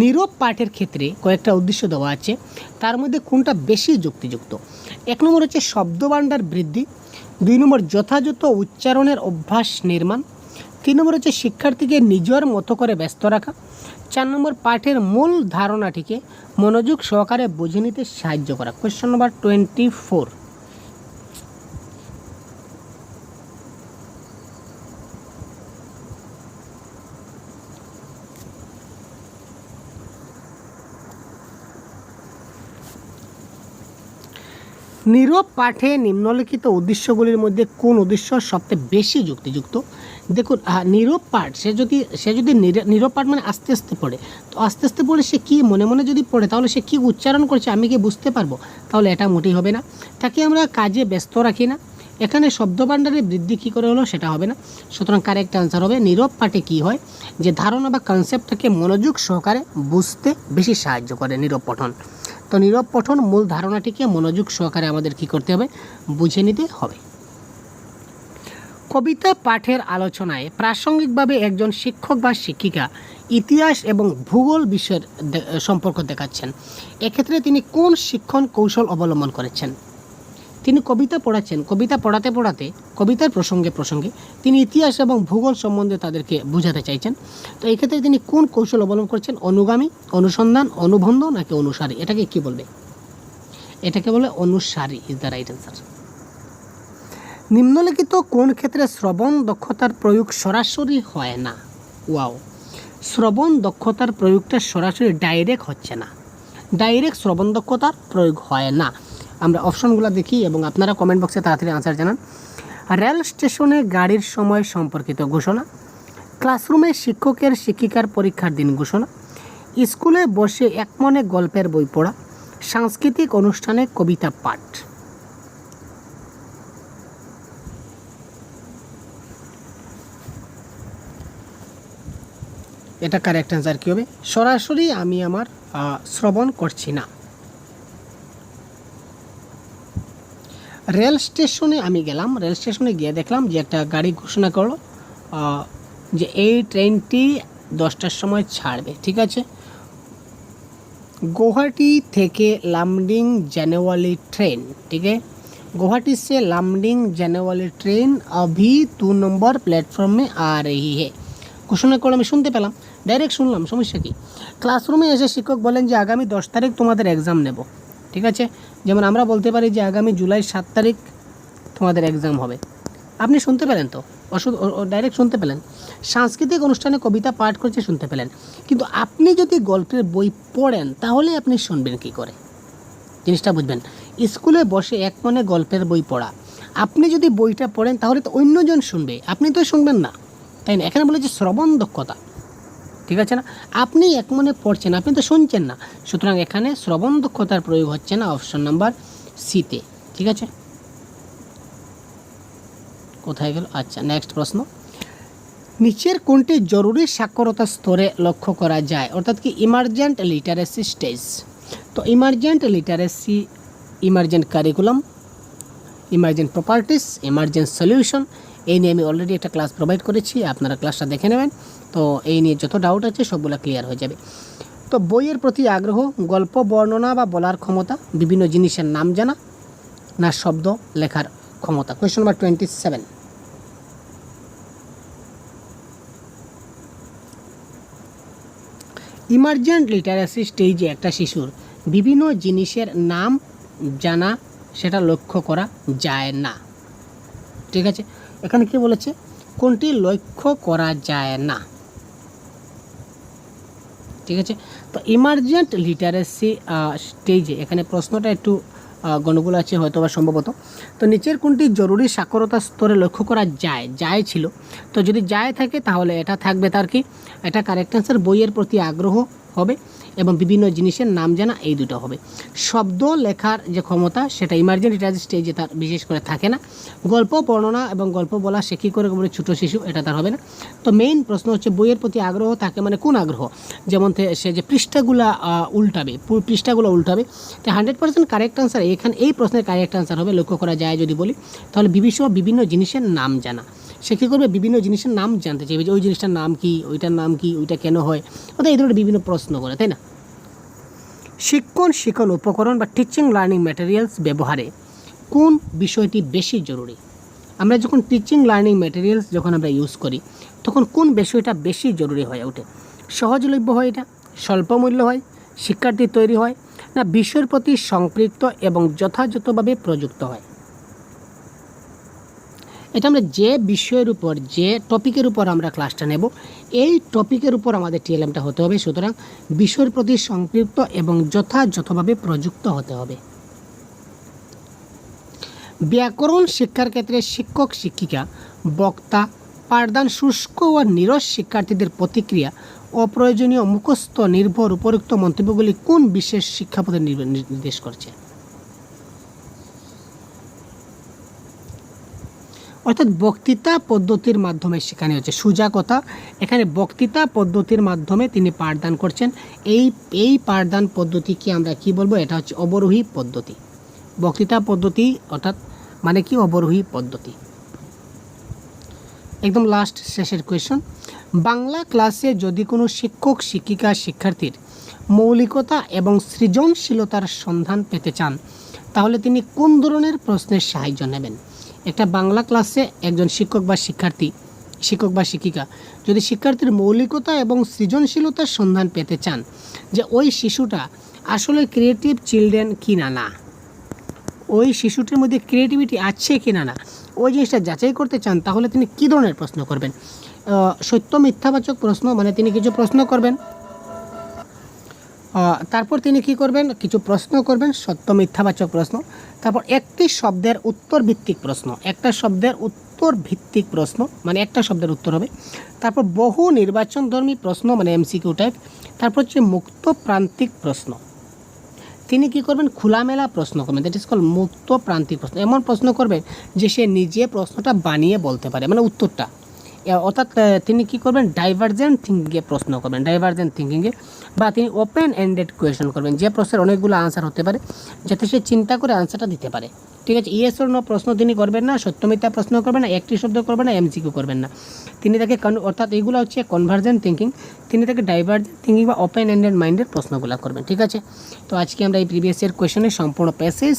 নীরব পাঠের ক্ষেত্রে কয়েকটা উদ্দেশ্য দেওয়া আছে, তার মধ্যে কোনটা বেশি যুক্তিযুক্ত? 1 নম্বর হচ্ছে শব্দভাণ্ডার বৃদ্ধি, 2 নম্বর যথাযথ উচ্চারণের অভ্যাস নির্মাণ, 3 নম্বর হচ্ছে শিক্ষার্থীকে নিজের মতো করে ব্যস্ত রাখা, 4 নম্বর পাঠের মূল ধারণাটিকে মনোযোগ সহকারে বুঝে নিতে সাহায্য করা। Question number 24। নীরব পাঠে নিম্নলিখিত উদ্দেশ্যগুলির মধ্যে কোন উদ্দেশ্য সবচেয়ে বেশি যুক্তিযুক্ত? দেখুন নীরব পাঠ সে যদি নীরব পাঠ মানে আস্তে আস্তে পড়ে, তো আস্তে আস্তে পড়ে সে কী মনে মনে যদি পড়ে তাহলে সে কী উচ্চারণ করছে আমি কি বুঝতে পারবো? তাহলে এটা মোটেই হবে না। তাকে আমরা কাজে ব্যস্ত রাখি না, এখানে শব্দভাণ্ডারের বৃদ্ধি কী করে হলো সেটা হবে না। সুতরাং কারেক্ট আনসার হবে নীরব পাঠে কী হয় যে ধারণা বা কনসেপ্টটাকে মনোযোগ সহকারে বুঝতে বেশি সাহায্য করে নীরব পঠন। তো নীরব পঠন মূল ধারণাটিকে মনোযোগ সহকারে আমাদের কি করতে হবে? বুঝে নিতে হবে। কবিতা পাঠের আলোচনায় প্রাসঙ্গিকভাবে একজন শিক্ষক বা শিক্ষিকা ইতিহাস এবং ভূগোল বিষয়ের সম্পর্ক দেখাচ্ছেন, এক্ষেত্রে তিনি কোন শিক্ষণ কৌশল অবলম্বন করেছেন? তিনি কবিতা পড়াচ্ছেন, কবিতা পড়াতে পড়াতে কবিতার প্রসঙ্গে তিনি ইতিহাস এবং ভূগোল সম্বন্ধে তাদেরকে বোঝাতে চাইছেন। তো এই ক্ষেত্রে তিনি কোন কৌশল অবলম্বন করছেন? অনুগামী, অনুসন্ধান, অনুবন্ধ নাকি অনুসারী? এটাকে কি বলবে? এটাকে বলে অনুসারী ইজ দ্য রাইট অ্যান্সার। নিম্নলিখিত কোন ক্ষেত্রে শ্রবণ দক্ষতার প্রয়োগ সরাসরি হয় না? ওয়াও, শ্রবণ দক্ষতার প্রয়োগটা সরাসরি ডাইরেক্ট হচ্ছে না, ডাইরেক্ট শ্রবণ দক্ষতার প্রয়োগ হয় না। আমরা অপশনগুলো দেখি এবং আপনারা কমেন্ট বক্সে তাড়াতাড়ি আনসার জানান। রেল স্টেশনে গাড়ির সময় সম্পর্কিত ঘোষণা, ক্লাসরুমে শিক্ষকের শিক্ষিকার পরীক্ষার দিন ঘোষণা, স্কুলে বসে একমনে গল্পের বই পড়া, সাংস্কৃতিক অনুষ্ঠানে কবিতা পাঠ। এটা কারেক্ট অ্যান্সার কী হবে? সরাসরি আমি আমার শ্রবণ করছি না। রেল স্টেশনে আমি গেলাম, রেল স্টেশনে গিয়ে দেখলাম যে একটা গাড়ি ঘোষণা করলো যে এই ট্রেনটি 10টার সময় ছাড়বে, ঠিক আছে। गुवाहाटी থেকে लामडिंग जाने वाली ट्रेन, ठीक है, गुवाहाटी से लामडिंग जाने वाली ट्रेन अभी 2 नंबर प्लेटफॉर्म में आ रही है। ঘোষণা করে আমি শুনতে পেলাম, ডাইরেক্ট শুনলাম, সমস্যা কি? ক্লাসরুমে এসে শিক্ষক বলেন যে আগামী 10 তারিখ তোমাদের এক্সাম নেব, ঠিক আছে। যেমন আমরা বলতে পারি যে আগামী জুলাই 7 তারিখ তোমাদের এক্সাম হবে, আপনি শুনতে পেলেন তো, ডাইরেক্ট শুনতে পেলেন। সাংস্কৃতিক অনুষ্ঠানে কবিতা পাঠ করছে, শুনতে পেলেন। কিন্তু আপনি যদি গল্পের বই পড়েন তাহলে আপনি শুনবেন কি করে? জিনিসটা বুঝবেন। স্কুলে বসে এক মনে গল্পের বই পড়া, আপনি যদি বইটা পড়েন তাহলে তো অন্যজন শুনবে, আপনি তো শুনবেন না, তাই না? এখানে বলে যে শ্রবণ দক্ষতা, ঠিক আছে না, আপনি এক মনে পড়ছেন, আপনি তো শুনছেন না, সুতরাং এখানে শ্রবণ দক্ষতার প্রয়োগ হচ্ছে না, অপশন নাম্বার সিতে, ঠিক আছে। কোথায় গেল? আচ্ছা, নেক্সট প্রশ্ন, নিচের কোনটি জরুরি সাক্ষরতা স্তরে লক্ষ্য করা যায়, অর্থাৎ কি ইমার্জেন্ট লিটারেসি স্টেজ? তো emergent literacy, emergent curriculum, emergent properties, emergent solution, এই নিয়ে আমি অলরেডি একটা ক্লাস প্রোভাইড করেছি, আপনারা ক্লাসটা দেখে নেবেন। তো এই নিয়ে যত ডাউট আছে সবগুলো ক্লিয়ার হয়ে যাবে। তো বইয়ের প্রতি আগ্রহ, গল্প বর্ণনা বা বলার ক্ষমতা, বিভিন্ন জিনিসের নাম জানা, না শব্দ লেখার ক্ষমতা। Question number 27। ইমার্জেন্ট লিটারেসি স্টেজে একটা শিশুর বিভিন্ন জিনিসের নাম জানা সেটা লক্ষ্য করা যায় না। ঠিক আছে, এখানে কি বলেছে, কোনটি লক্ষ্য করা যায় না। ঠিক আছে, তো ইমার্জেন্ট লিটারেসি স্টেজে এখানে প্রশ্নটা একটু গণ্ডগোল আছে হয়তো বা সম্ভবত। তো নিচের কোনটি জরুরি সাক্ষরতা স্তরে লক্ষ্য করা যায় ছিল। তো যদি যায় থাকে তাহলে এটা থাকবে তার কি, এটা কারেক্ট অ্যান্সার। বইয়ের প্রতি আগ্রহ হবে এবং বিভিন্ন জিনিসের নাম জানা, এই দুটো হবে। শব্দ লেখার যে ক্ষমতা সেটা ইমার্জেন্ট লিটারেসি স্টেজে তার বিশেষ করে থাকে না। গল্প বর্ণনা এবং গল্প বলা সে কী করে বলে ছোটো শিশু, এটা তার হবে না। তো মেইন প্রশ্ন হচ্ছে বইয়ের প্রতি আগ্রহ থাকে মানে কোন আগ্রহ, যেমন সে যে পৃষ্ঠাগুলো উল্টাবে। তো 100% কারেক্ট আনসার এখানে এই প্রশ্নের কারেক্ট আনসার হবে লক্ষ্য করা যায় যদি বলি তাহলে বিভিন্ন জিনিসের নাম জানা। সে কী করবে, বিভিন্ন জিনিসের নাম জানতে চাইবে যে ওই জিনিসটার নাম কি, ওইটার নাম কি, ওইটা কেন হয়, অর্থাৎ এই ধরনের বিভিন্ন প্রশ্ন করে, তাই না। শিক্ষণ উপকরণ বা টিচিং লার্নিং ম্যাটেরিয়ালস ব্যবহারে কোন বিষয়টি বেশি জরুরি। আমরা যখন টিচিং লার্নিং ম্যাটেরিয়ালস যখন আমরা ইউজ করি তখন কোন বিষয়টা বেশি জরুরি হয়ে ওঠে। সহজলভ্য হয়, এটা স্বল্পমূল্য হয়, শিক্ষার্থী তৈরি হয়, না বিষয়ের প্রতি সম্পৃক্ত এবং যথাযথভাবে প্রযুক্ত হয়। এটা আমরা যে বিষয়ের উপর, যে টপিকের উপর আমরা ক্লাসটা নেব এই টপিকের উপর আমাদের টিএলএমটা হতে হবে। সুতরাং বিষয়ের প্রতি সম্পৃক্ত এবং যথাযথভাবে প্রযুক্ত হতে হবে। ব্যাকরণ শিক্ষার ক্ষেত্রে শিক্ষক শিক্ষিকা বক্তা পাঠদান শুষ্ক ও নিরস শিক্ষার্থীদের প্রতিক্রিয়া অপ্রয়োজনীয় মুখস্থ নির্ভর উপরোক্ত মন্তব্যগুলি কোন বিশেষ শিক্ষাপদ্ধতি নির্দেশ করছে। অর্থাৎ বক্তৃতা পদ্ধতির মাধ্যমে সেখানে হচ্ছে সোজা কথা, এখানে বক্তৃতা পদ্ধতির মাধ্যমে তিনি পাঠদান করছেন। এই পাঠদান পদ্ধতিকে আমরা কি বলবো, এটা হচ্ছে অবরোহী পদ্ধতি। বক্তৃতা পদ্ধতি অর্থাৎ মানে কি, অবরোহী পদ্ধতি। একদম লাস্ট শেষের কোয়েশ্চন, বাংলা ক্লাসে যদি কোনো শিক্ষক শিক্ষিকা শিক্ষার্থীর মৌলিকতা এবং সৃজনশীলতার সন্ধান পেতে চান তাহলে তিনি কোন ধরনের প্রশ্নের সাহায্য নেবেন। একটা বাংলা ক্লাসে একজন শিক্ষক বা শিক্ষিকা যদি শিক্ষার্থীর মৌলিকতা এবং সৃজনশীলতার সন্ধান পেতে চান যে ওই শিশুটা আসলে ক্রিয়েটিভ চিলড্রেন কিনা না, ওই শিশুটির মধ্যে ক্রিয়েটিভিটি আছে কিনা না, ওই জিনিসটা যাচাই করতে চান তাহলে তিনি কী ধরনের প্রশ্ন করবেন। সত্য মিথ্যাবাচক প্রশ্ন, মানে তিনি কিছু প্রশ্ন করবেন, তারপর তিনি কি করবেন, কিছু প্রশ্ন করবেন সত্য মিথ্যাবাচক প্রশ্ন, তারপর একটি শব্দের উত্তর ভিত্তিক প্রশ্ন, একটা শব্দের উত্তর ভিত্তিক প্রশ্ন মানে একটা শব্দের উত্তর হবে, তারপর বহু নির্বাচনধর্মী প্রশ্ন মানে এমসিকিউ টাইপ, তারপর হচ্ছে মুক্ত প্রান্তিক প্রশ্ন। তিনি কি করবেন, খোলামেলা প্রশ্ন করবেন, দ্যাট ইজ কল মুক্ত প্রান্তিক প্রশ্ন। এমন প্রশ্ন করবেন যে সে নিজে প্রশ্নটা বানিয়ে বলতে পারে, মানে উত্তরটা। অর্থাৎ তিনি কি করবেন, ডাইভার্জেন্ট থিঙ্কিংয়ে প্রশ্ন করবেন, ডাইভার্জেন্ট থিঙ্কিংয়ে, বা তিনি ওপেন এন্ডেড কোয়েশন করবেন, যে প্রশ্নের অনেকগুলো আনসার হতে পারে যাতে সে চিন্তা করে আনসারটা দিতে পারে। ঠিক আছে, ইয়েস অর নো প্রশ্ন তিনি করবেন না, সত্য মিথ্যা প্রশ্ন করবেন না, একটি শব্দ করবেন না, এমসিকিউ করবেন না। তিনি তাকে অর্থাৎ এইগুলো হচ্ছে কনভার্জেন্ট থিঙ্কিং, তিনি তাকে ডাইভার্জেন্ট থিঙ্কিং বা ওপেন এন্ডেড মাইন্ডের প্রশ্নগুলো করবেন। ঠিক আছে, তো আজকে আমরা এই প্রিভিয়াস ইয়ার কোয়েশনের সম্পূর্ণ প্যাসেজ,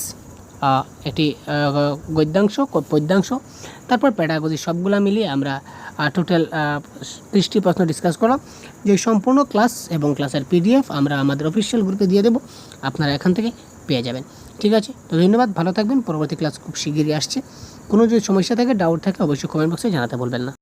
একটি গদ্যাংশ, পদ্যাংশ, তারপর প্যাডাগজি সবগুলা মিলিয়ে আমরা টোটাল 30টি প্রশ্ন ডিসকাস করলাম। যে সম্পূর্ণ ক্লাস এবং ক্লাসের পিডিএফ আমরা আমাদের অফিসিয়াল গ্রুপে দিয়ে দেবো, আপনারা এখান থেকে পেয়ে যাবেন। ঠিক আছে, তো ধন্যবাদ, ভালো থাকবেন। পরবর্তী ক্লাস খুব শিগগিরই আসছে। কোনো যদি সমস্যা থাকে, ডাউট থাকে অবশ্যই কমেন্ট বক্সে জানাতে বলবেন না।